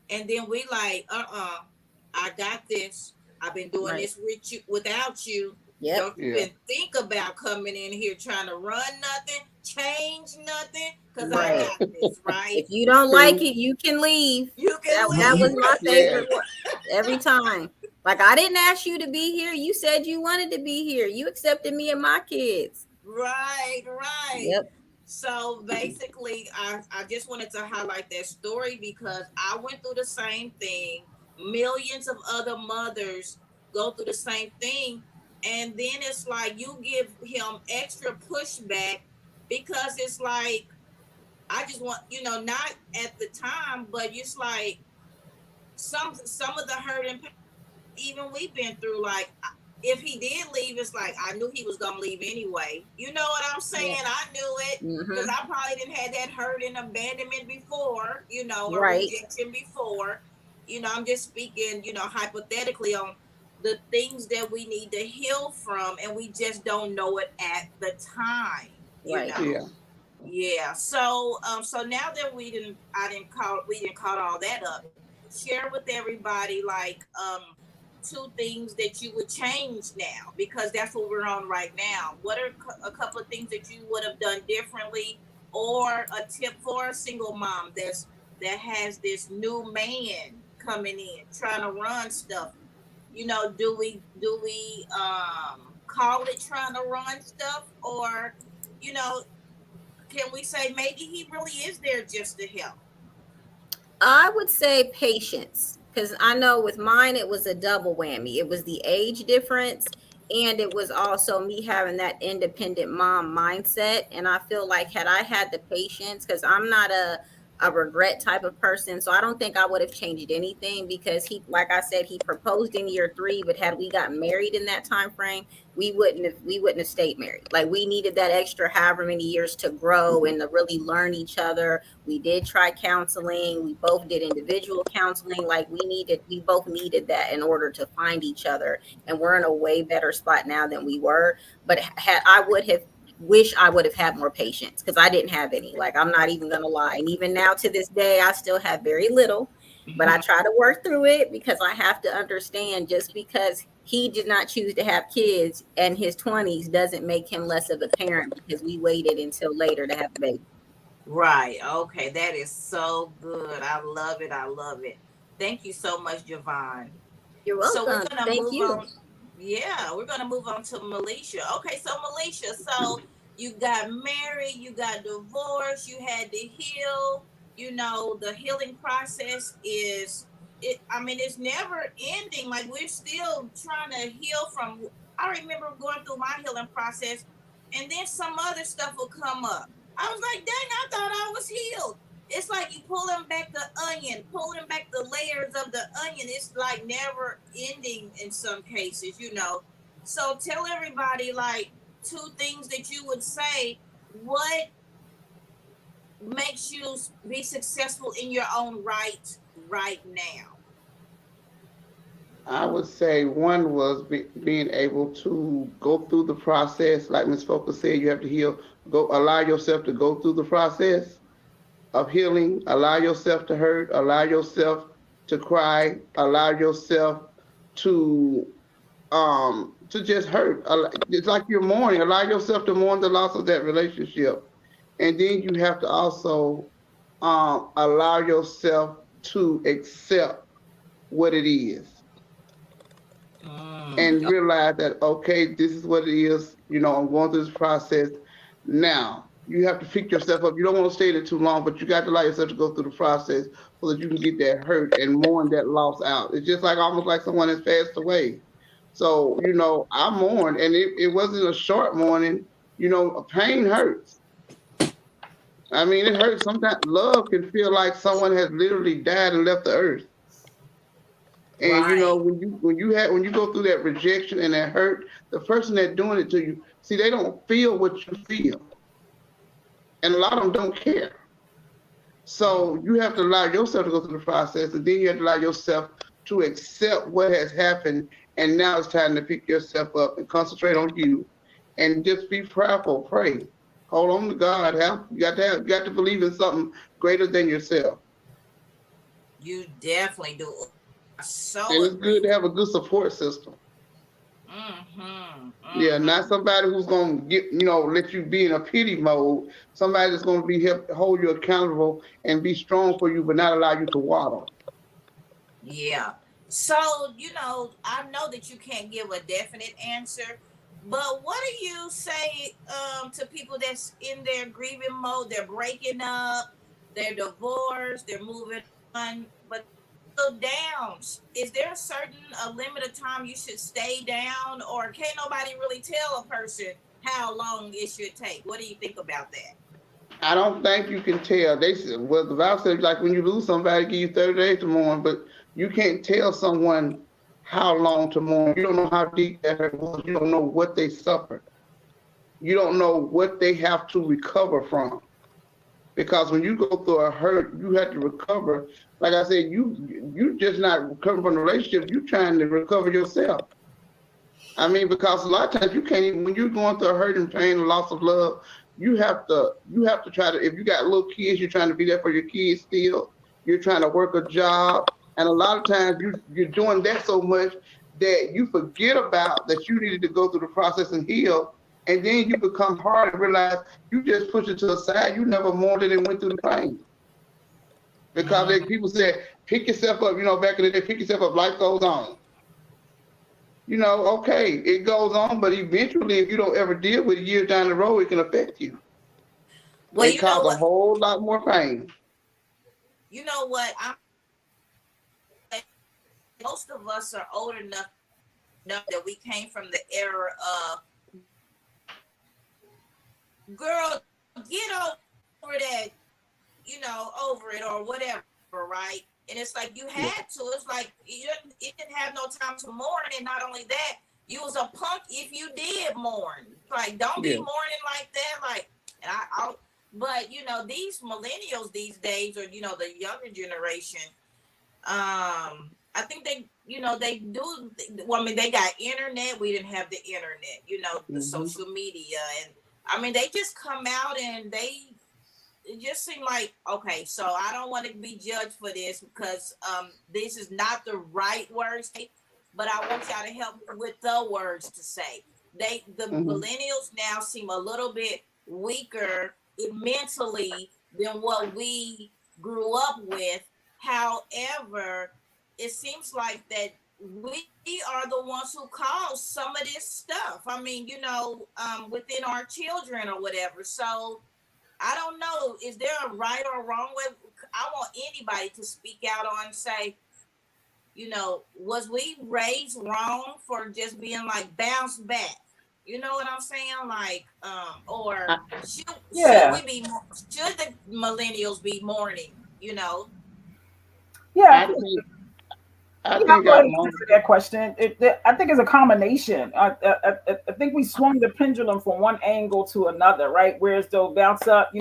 and then we like, I got this. I've been doing Right. this with you, without you. Yep. Don't Yeah. even think about coming in here trying to run nothing, change nothing, because I Right. got this, right? If you don't like True. it, you can leave. You can That was leave. my Yes. favorite one every time. Like I didn't ask you to be here. You said you wanted to be here. You accepted me and my kids. Right, right. Yep. So basically, I just wanted to highlight that story because I went through the same thing. Millions of other mothers go through the same thing. And then it's like you give him extra pushback because it's like, I just want, not at the time, but it's like some of the hurt and even we've been through, like, if he did leave, it's like I knew he was gonna leave anyway. You know what I'm saying? Yep. I knew it because Mm-hmm. I probably didn't have that hurt and abandonment before, or Right. rejection before. I'm just speaking, hypothetically on the things that we need to heal from, and we just don't know it at the time. You Right. know. Yeah. Yeah. So now that we didn't call all that up. Share with everybody like two things that you would change now, because that's what we're on right now. What are a couple of things that you would have done differently, or a tip for a single mom that has this new man coming in trying to run stuff? Do we call it trying to run stuff, or you know can we say maybe he really is there just to help? I would say patience, because I know with mine it was a double whammy. It was the age difference, and it was also me having that independent mom mindset. And I feel like had I had the patience, because I'm not a regret type of person, so I don't think I would have changed anything, because he, like I said, he proposed in year 3, but had we got married in that time frame, we wouldn't have stayed married. Like we needed that extra however many years to grow and to really learn each other. We did try counseling. We both did individual counseling. Like we both needed that in order to find each other. And we're in a way better spot now than we were. But had I would have wish I would have had more patience, because I didn't have any. Like I'm not even gonna lie. And even now to this day, I still have very little. But I try to work through it, because I have to understand, just because he did not choose to have kids in his 20s doesn't make him less of a parent because we waited until later to have a baby. Right. Okay. That is so good. I love it. I love it. Thank you so much, Javon. You're So we're welcome. gonna Thank move you. on. Yeah, we're gonna move on to Militia. Okay, so Militia, so you got married, you got divorced, you had to heal. You know, the healing process is it. I mean, it's never ending. Like we're still trying to heal from. I remember going through my healing process, and then some other stuff will come up. I was like, dang, I thought I was healed. It's like you pulling back the onion, pulling back the layers of the onion. It's like never ending in some cases, you know. So tell everybody like two things that you would say. What makes you be successful in your own right now? I would say one was being able to go through the process, like Ms. Focus said, you have to heal. Go allow yourself to go through the process of healing. Allow yourself to hurt. Allow yourself to cry. Allow yourself to just hurt. It's like you're mourning. Allow yourself to mourn the loss of that relationship, and then you have to also allow yourself to accept what it is Mm, and realize that okay, this is what it is. You know, I'm going through this process. Now you have to pick yourself up. You don't want to stay there too long, but you got to allow yourself to go through the process so that you can get that hurt and mourn that loss out. It's just like almost like someone has passed away. So you know, I mourned, and it wasn't a short mourning. You know, pain hurts. I mean, it hurts. Sometimes love can feel like someone has literally died and left the earth. And you know, right. when you go through that rejection and that hurt, the person that's doing it to you, see, they don't feel what you feel, and a lot of them don't care. Mm, So you have to allow yourself to go through the process, and then you have to allow yourself to accept what has happened. And now it's time to pick yourself up and concentrate on you, and just be prayerful. Pray, hold on to God. You got to believe in something greater than yourself. you definitely do. I so And it's agree good to with. have a good support system. Mm-hmm. Yeah, not Mm-hmm. somebody who's gonna let you be in a pity mode. Somebody that's gonna be help hold you accountable and be strong for you, but not allow you to waddle. Yeah. So, you know, I know that you can't give a definite answer, but what do you say to people that's in their grieving mode? They're breaking up, they're divorced, they're moving on, but still down. Is there a limit of time you should stay down, or can't nobody really tell a person how long it should take? What do you think about that? I don't think you can tell. They said, well, the Bible says like when you lose somebody, give you 30 days to mourn, but you can't tell someone how long to mourn. You don't know how deep that hurt was. You don't know what they suffered. You don't know what they have to recover from. Because when you go through a hurt, you have to recover. Like I said, you just not recovering from the relationship. You trying to recover yourself. I mean, because a lot of times you can't even when you're going through a hurt and pain and loss of love, you have to try to if you got little kids, you're trying to be there for your kids still. You're trying to work a job, and a lot of times you're doing that so much that you forget about that you needed to go through the process and heal, and then you become hard and realize you just push it to the side. You never mourned it and went through the pain because Mm, people said pick yourself up. You know, back in the day, pick yourself up. Life goes on. Okay, it goes on, but eventually, if you don't ever deal with it years down the road, it can affect you well, and cause a whole lot more pain. you know what? Most of us are old enough to know that we came from the era of girl, get over that, over it or whatever, right? And it's like you Yeah. had to. It's like you didn't have no time to mourn, and not only that, you was a punk if you did mourn. Like, don't be Yeah. mourning like that. Like, and but these millennials these days, or the younger generation, I think they do. Well, I mean, they got internet. We didn't have the internet. The Hmm. social media, and I mean, they just come out and they it just seem like okay. So I don't want to be judged for this because this is not the right words, to say, but I want y'all to help me with the words to say. The Hmm. millennials now seem a little bit weaker mentally than what we grew up with. However, it seems like that we are the ones who cause some of this stuff. I mean, within our children or whatever. So I don't know. Is there a right or wrong way? I want anybody to speak out on, say, was we raised wrong for just being like bounce back? You know what I'm saying? Like, or I, should Yeah, we be should the millennials be mourning? yeah. I think I Yeah, I'll think go our ahead and mom. answer that question. I think it's a combination. I think we swung the pendulum from one angle to another, right? Whereas though bounce up,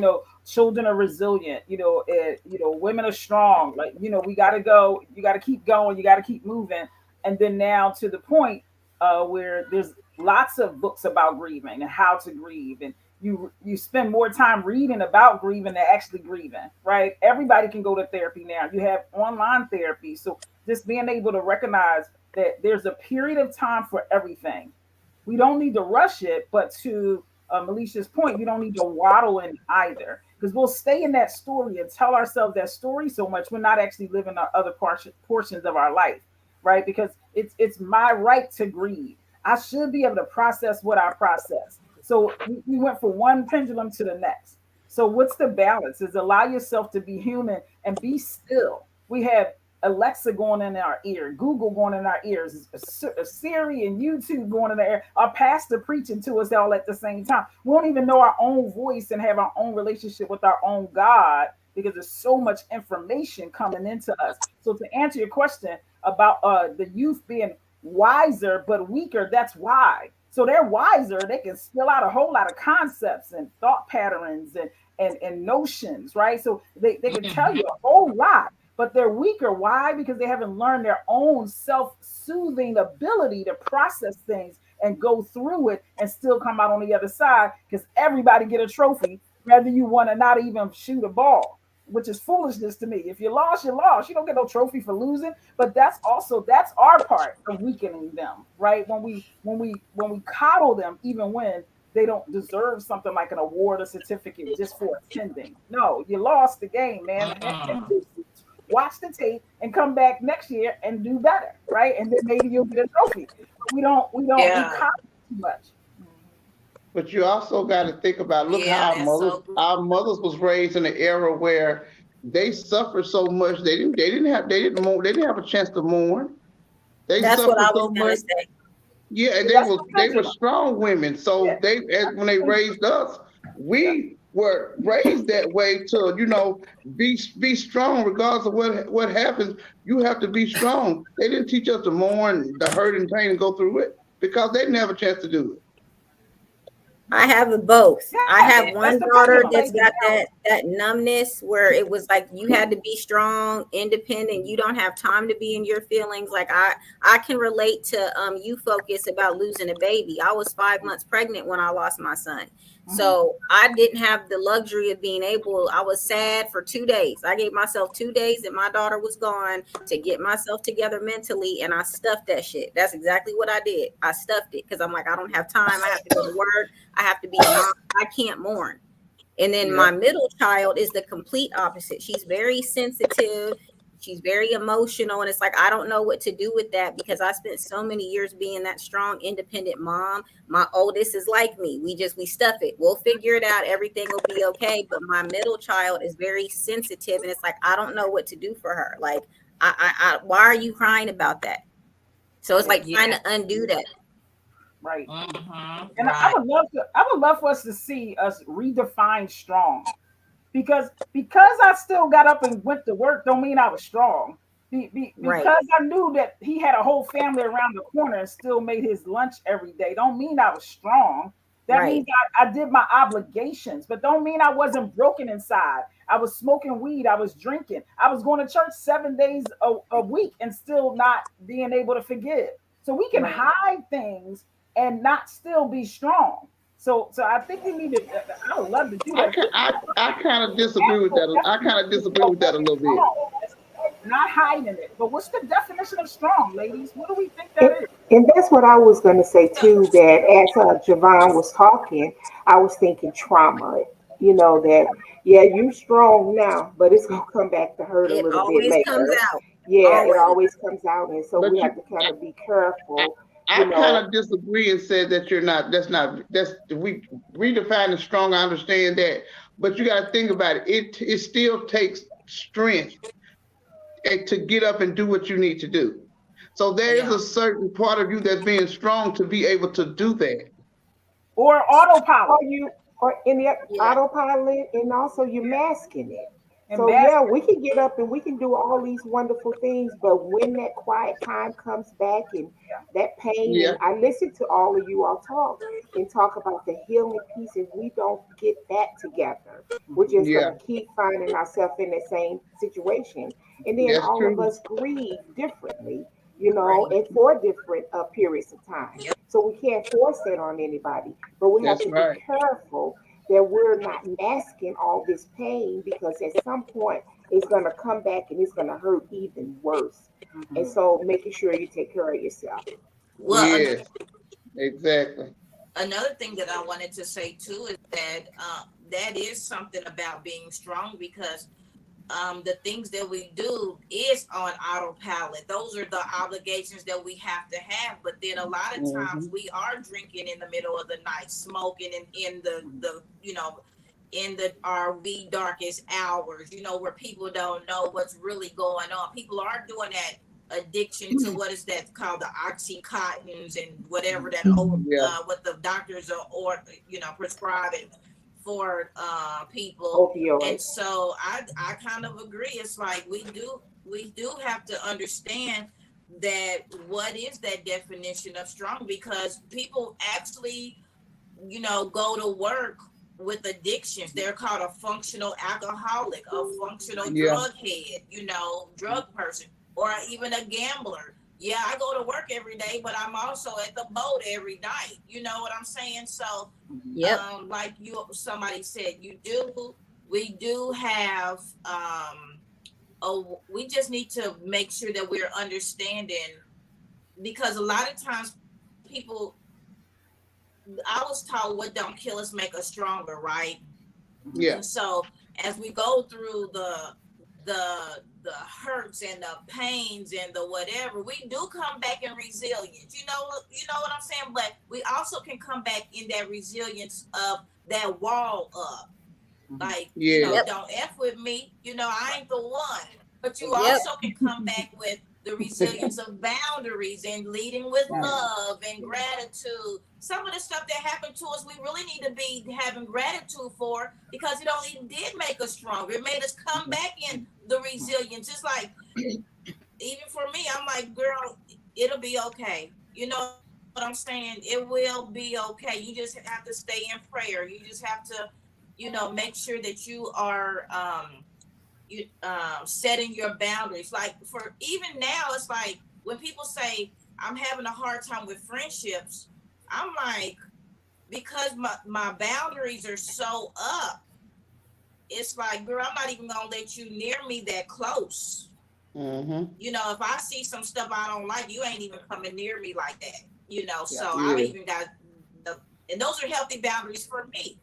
children are resilient, women are strong. Like, we got to go, you got to keep going, you got to keep moving. And then now to the point where there's lots of books about grieving and how to grieve, and you spend more time reading about grieving than actually grieving, right? Everybody can go to therapy now. You have online therapy, so just being able to recognize that there's a period of time for everything. We don't need to rush it, but to Melicia's point, you don't need to waddle in either, because we'll stay in that story and tell ourselves that story so much we're not actually living our other portions of our life, right? Because it's my right to grieve. I should be able to process what I process. So we went from one pendulum to the next. So what's the balance? Is allow yourself to be human and be still. We have Alexa going in our ear, Google going in our ears, Siri and YouTube going in the air, our pastor preaching to us all at the same time. We don't even know our own voice and have our own relationship with our own God because there's so much information coming into us. So to answer your question about the youth being wiser but weaker, that's why. So they're wiser, they can spill out a whole lot of concepts and thought patterns and notions, right? So they can tell you a whole lot, but they're weaker. Why? Because they haven't learned their own self-soothing ability to process things and go through it and still come out on the other side, because everybody get a trophy, whether you want to not even shoot a ball, which is foolishness to me. If you lost, you lost. You don't get no trophy for losing. But that's our part of weakening them, right? When we coddle them, even when they don't deserve something like an award or certificate just for attending. No, you lost the game, man. Watch the tape and come back next year and do better, right? And then maybe you'll get a trophy. But we Yeah. coddle too much. But you also got to think about, look Yeah, how that's so our mothers was raised in an era where they suffered so much. They didn't have a chance to mourn. They That's what suffered I was so gonna much. say. Yeah, and Yeah, that's the they were pendulum. strong women. Yeah. So when they raised us, Yeah. we were raised that way to, be strong regardless of what happens. You have to be strong. They didn't teach us to mourn the hurt and pain and go through it because they didn't have a chance to do it. I have a both. I Yeah, have that's one the daughter pendulum. that's The got balance. that numbness where it was like you had to be strong, independent. You don't have time to be in your feelings. Like I can relate to you focus about losing a baby. I was 5 months pregnant when I lost my son. Mhm. So I didn't have the luxury of being able, I was sad for 2 days. I gave myself 2 days that my daughter was gone to get myself together mentally, and I stuffed that shit. That's exactly what I did. I stuffed it because I'm like, I don't have time. I have to go to work. I have to be a mom. I can't mourn. And then Yeah. my middle child is the complete opposite. She's very sensitive. She's very emotional. And it's like, I don't know what to do with that because I spent so many years being that strong, independent mom. My oldest is like me. We stuff it. We'll figure it out. Everything will be okay. But my middle child is very sensitive. And it's like, I don't know what to do for her. Like, why are you crying about that? So it's like trying yeah. to undo that. Right. And I Right. would love for us to see us redefine strong, because I still got up and went to work don't mean I was strong. Right. Because I knew that he had a whole family around the corner and still made his lunch every day don't mean I was strong. That Right. means I did my obligations, but don't mean I wasn't broken inside. I was smoking weed, I was drinking, I was going to church 7 days a week and still not being able to forgive. So we can Right. hide things and not still be strong. So I think we need to. I would love to do that. I kind of disagree with that. I kind of disagree with that a little bit. Not hiding it. But what's the definition of strong, ladies? What do we think that And, is? and that's what I was going to say So, too. That as Javon was talking, I was thinking trauma. That yeah, you strong now, but it's gonna come back to hurt a It little bit always comes later. out. Yeah, it always. always comes out, and so we But have to kind of be careful, I you kind know. of disagree and said that you're not. That's we redefine the strong. I understand that, but you got to think about it. It still takes strength to get up and do what you need to do. So there is Yeah. a certain part of you that's being strong to be able to do that. Or Or autopilot you or in the Yeah. autopilot, and also you're masking it. and So yeah, master. we can get up and we can do all these wonderful things, but when that quiet time comes back and Yeah. that pain, Yeah, and I listen to all of you all talk and talk about the healing piece, if we don't get that together, we're just yeah, gonna keep finding ourselves in the same situation. And then that's all of true. us grieve differently, you know, Right. and for different periods of time. Yep. So we can't force that on anybody, but we have That's to be right. careful that we're not masking all this pain, because at some point it's going to come back and it's going to hurt even worse. And Mhm. so making sure you take care of yourself. Well, Yes, exactly. another thing that I wanted to say too is that that is something about being strong because the things that we do is on autopilot. Those are the obligations that we have to have. But then a lot of times Hmm. we are drinking in the middle of the night, smoking in the in the RV darkest hours, where people don't know what's really going on. People are doing that addiction to what is that called the oxycontins and whatever that Yeah, what the doctors are or prescribing for people. And Opioids. so I kind of agree. It's like we do have to understand that what is that definition of strong, because people actually go to work with addictions. They're called a functional alcoholic, a functional yeah, drug head, drug person, or even a gambler. Yeah, I go to work every day, but I'm also at the boat every night. You know what I'm saying? So, Yep. like somebody said, we do have, we just need to make sure that we're understanding, because a lot of times people, I was taught what don't kill us make us stronger, right? yeah. And so as we go through the hurts and the pains and the whatever, we do come back in resilience. You know what I'm saying? But we also can come back in that resilience of that wall up. Like, Yes, Yep. don't F with me. I ain't the one. But you Yep. also can come back with the resilience of boundaries and leading with Yeah. love and gratitude. Some of the stuff that happened to us, we really need to be having gratitude for, because it did make us stronger. It made us come back in the resilience. It's like, even for me, I'm like, girl, it'll be okay. You know what I'm saying? It will be okay. You just have to stay in prayer. You just have to, make sure that you are setting your boundaries. Like, for even now, it's like when people say I'm having a hard time with friendships, I'm like, because my boundaries are so up, it's like, girl, I'm not even gonna let you near me that close. mm-hmm. If I see some stuff I don't like, you ain't even coming near me like that. Yeah. So I've Yeah, even got and those are healthy boundaries for me.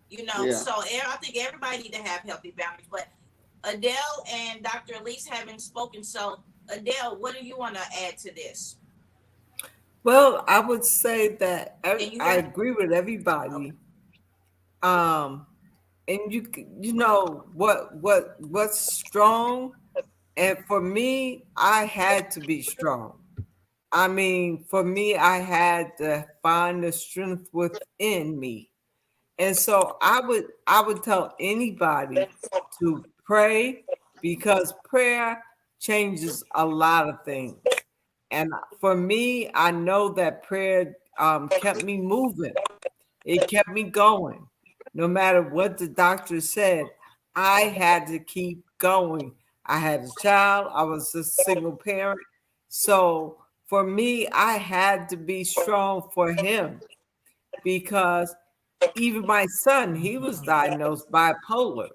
yeah. So I think everybody need to have healthy boundaries. But Adele and Dr. Elise haven't spoken. So Adele, what do you want to add to this? Well, I would say that Can you I hear me? agree with Okay. everybody. Um, and you know what's strong, and for me, I had to be strong. I mean, for me, I had to find the strength within me. And so I would tell anybody to pray, because prayer changes a lot of things. And for me, I know that prayer kept me moving. It kept me going. No matter what the doctor said, I had to keep going. I had a child, I was a single parent. So for me, I had to be strong for him, because even my son, he was diagnosed bipolar,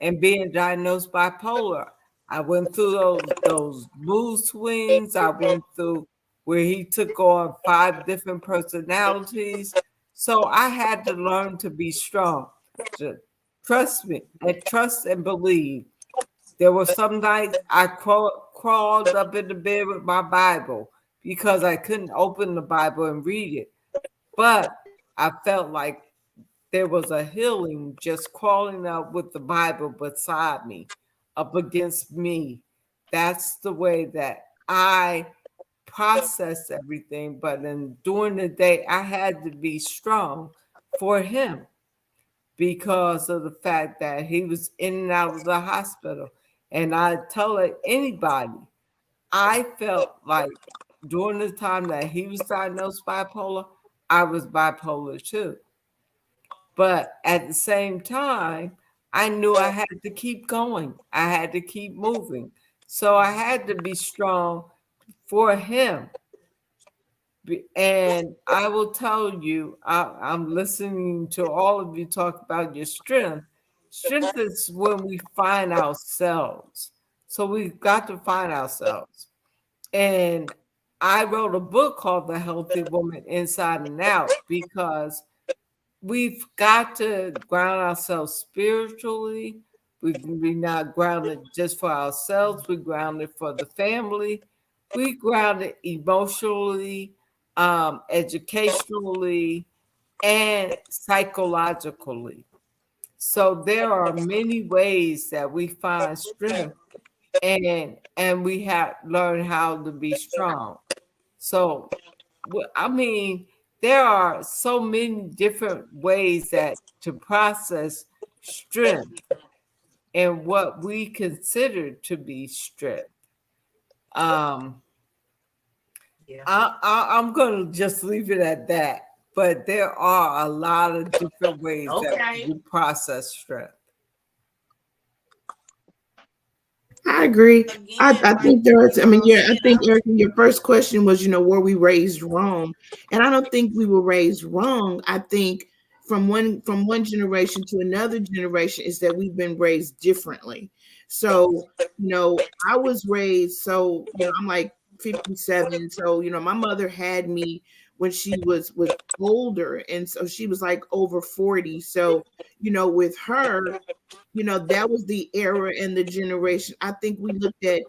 and being diagnosed bipolar, I went through those mood swings. I went through where he took on 5 different personalities. So I had to learn to be strong, to trust me and trust and believe. There were some nights I crawled up in the bed with my Bible because I couldn't open the Bible and read it. But I felt like there was a healing just crawling up with the Bible beside me, up against me. That's the way that I process everything. But then during the day, I had to be strong for him because of the fact that he was in and out of the hospital. And I tell it anybody, I felt like during the time that he was diagnosed bipolar, I was bipolar too. But at the same time, I knew I had to keep going. I had to keep moving. So I had to be strong for him. And I will tell you, I'm listening to all of you talk about your strength. Strength is when we find ourselves. So we've got to find ourselves. And I wrote a book called The Healthy Woman Inside and Out because we've got to ground ourselves spiritually. We're not grounded just for ourselves. We're grounded for the family. We grounded emotionally, educationally, and psychologically. So there are many ways that we find strength, and we have learned how to be strong. So I mean, there are so many different ways that to process strength and what we consider to be strength. Um, Yeah. I'm going to just leave it at that. But there are a lot of different ways that Okay. we process strength. I agree. Again, I like think there's, I you mean, all yeah, I said, think, Erica, your first question was, were we raised wrong? And I don't think we were raised wrong. I think from one generation to another generation is that we've been raised differently. So, I was raised, so, I'm like 57. So, my mother had me when she was older. And so she was like over 40. So, with her, that was the era and the generation. I think we looked at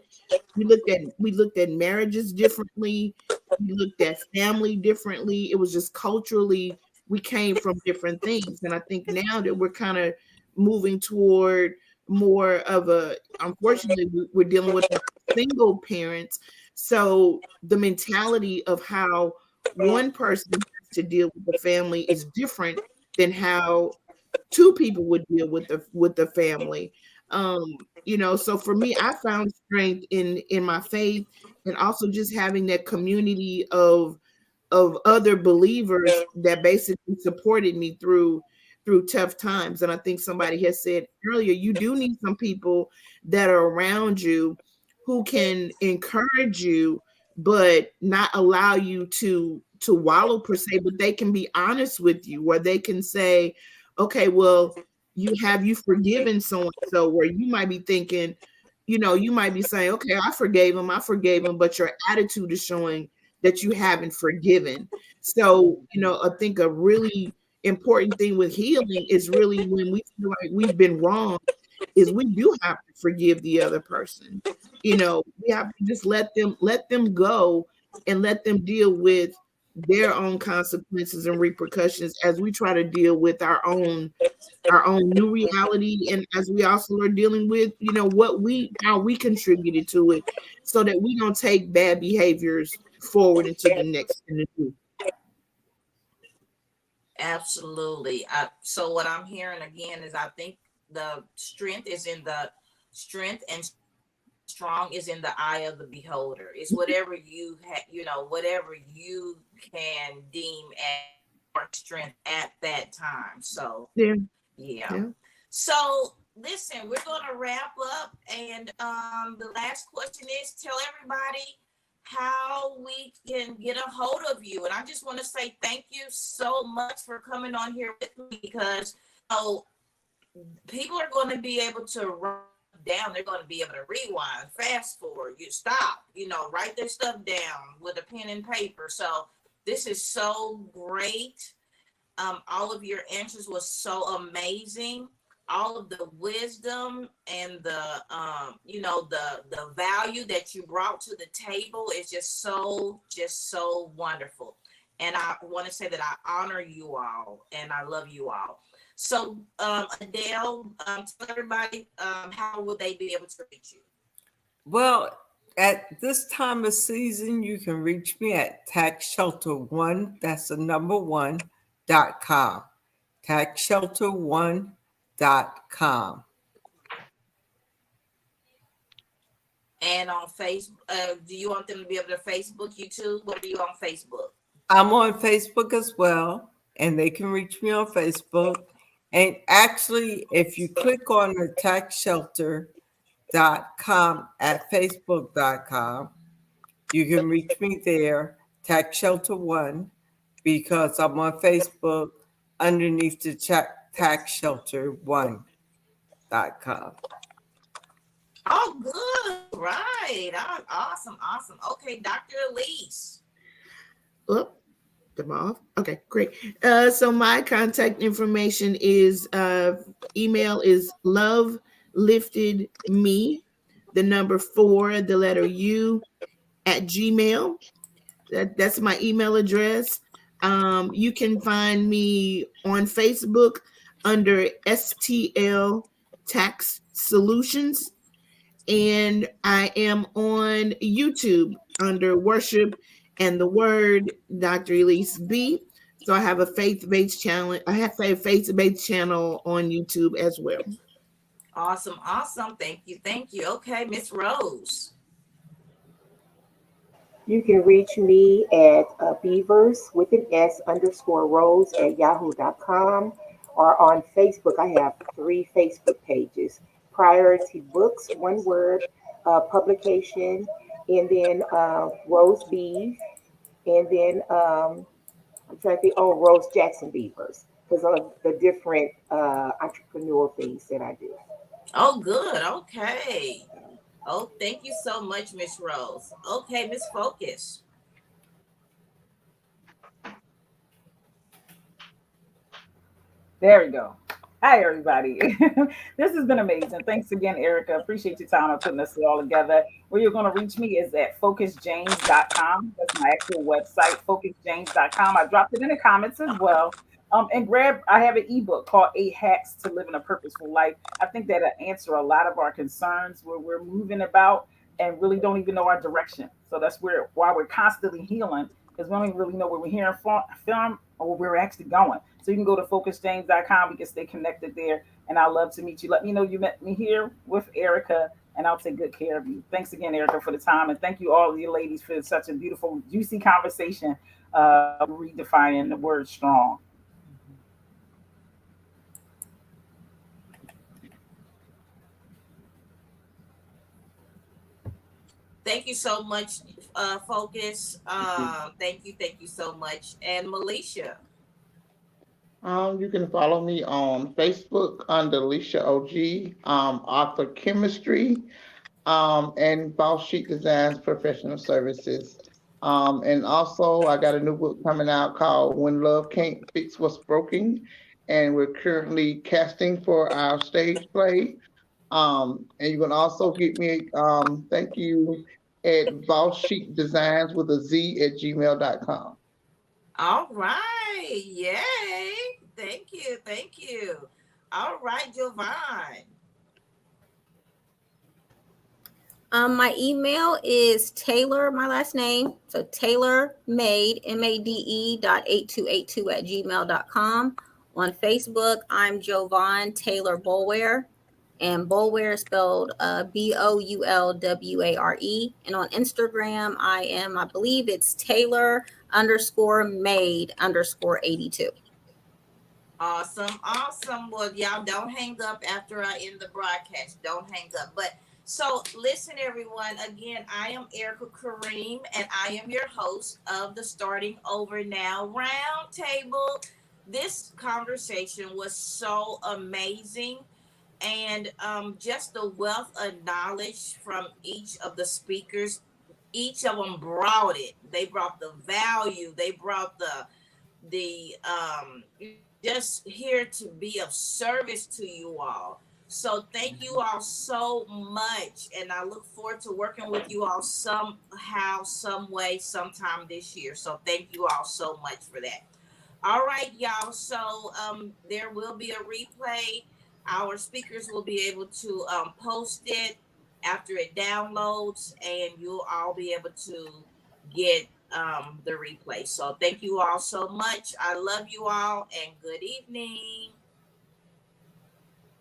marriages differently. We looked at family differently. It was just culturally we came from different things. And I think now that we're kind of moving toward more of a, unfortunately, we're dealing with single parents. So the mentality of how one person has to deal with the family is different than how two people would deal with the family. So for me, I found strength in my faith, and also just having that community of other believers that basically supported me through tough times. And I think somebody has said earlier, you do need some people that are around you who can encourage you, but not allow you to wallow per se, but they can be honest with you, where they can say, okay, well, you forgiven so and so, where you might be thinking, you might be saying, okay, I forgave him, but your attitude is showing that you haven't forgiven. So, I think a really important thing with healing is really when we feel like we've been wrong, is we do have to forgive the other person. We have to just let them go and let them deal with their own consequences and repercussions as we try to deal with our own new reality, and as we also are dealing with how we contributed to it, so that we don't take bad behaviors forward into the next and the new. absolutely. So what I'm hearing again is I think the strength and strong is in the eye of the beholder. It's whatever whatever you can deem as strength at that time. So Yeah, yeah. yeah. So listen, we're gonna wrap up, and the last question is tell everybody how we can get a hold of you. And I just want to say thank you so much for coming on here with me, because people are going to be able to write down. They're going to be able to rewind, fast forward, you stop, write their stuff down with a pen and paper. So this is so great. All of your answers was so amazing. all of the wisdom and the the value that you brought to the table is just so wonderful. And I want to say that I honor you all and I love you all. So Adele, tell everybody, how will they be able to reach you? Well, at this time of season, you can reach me at taxshelter1, that's the number one.com. Taxshelter1.com. And on Facebook, do you want them to be able to Facebook you too? What are you on Facebook? I'm on Facebook as well, and they can reach me on Facebook. And actually, if you click on the taxshelter.com at facebook.com, you can reach me there, Tax Shelter One, because I'm on Facebook underneath the Tax Shelter One.com. Oh, good. Right. Oh, awesome. Awesome. Okay, Dr. Elise. Oh, them off. Okay, great. So my contact information is email is love lifted me, the number four, the letter U at Gmail. That's my email address. You can find me on Facebook under STL Tax Solutions, and I am on YouTube under Worship and the Word, Dr. Elise B. So I have a faith-based channel. I have a faith-based channel on YouTube as well. Awesome. Awesome. Thank you. Thank you. Okay, Miss Rose. You can reach me at beavers with an S underscore rose at yahoo.com, or on Facebook. I have three Facebook pages: Priority Books, one word, publication, and then Rose Beef, and then I'm trying to think, oh, Rose Jackson Beavers, because of the different entrepreneurial things that I do. Oh, good. Okay. Oh, thank you so much, Miss Rose. Okay, Miss Focus. There we go. Hi, everybody. This has been amazing. Thanks again, Erica. Appreciate your time on putting this all together. Where you're going to reach me is at focusjames.com. That's my actual website, focusjames.com. I dropped it in the comments as well. And I have an ebook called Eight Hacks to Living a Purposeful Life. I think that'll answer a lot of our concerns where we're moving about and really don't even know our direction. So that's why we're constantly healing, because we don't even really know where we're hearing from or where we're actually going. So you can go to focusjames.com. We can stay connected there. And I'd love to meet you. Let me know you met me here with Erica, and I'll take good care of you. Thanks again, Erica, for the time. And thank you, all of you ladies, for such a beautiful, juicy conversation, redefining the word strong. Thank you so much, Focus. Thank you so much. And Militia. You can follow me on Facebook under Alicia OG, author chemistry, and Boss Sheet Designs Professional Services. And also, I got a new book coming out called When Love Can't Fix What's Broken, and we're currently casting for our stage play. And you can also get me, thank you, at Boss Sheet Designs with a Z at gmail.com. All right. Yay. Thank you. Thank you. All right, Jovan. My email is Taylor, my last name. So Taylor Made, MADE .8282 at gmail.com. On Facebook, I'm Jovan Taylor Bolware. And Bolware spelled Boulware. And on Instagram, I believe it's Taylor _ made _ 82. Awesome, awesome. Well, y'all don't hang up after I end the broadcast. Don't hang up. But so listen, everyone. Again, I am Erica Kareem, and I am your host of the Starting Over Now Roundtable. This conversation was so amazing, and just the wealth of knowledge from each of the speakers. Each of them brought it. They brought the value. They brought the just here to be of service to you all. So thank you all so much, and I look forward to working with you all somehow, some way, sometime this year. So thank you all so much for that. All right, y'all. So there will be a replay. Our speakers will be able to post it after it downloads, and you'll all be able to get the replay. So thank you all so much. I love you all, and good evening.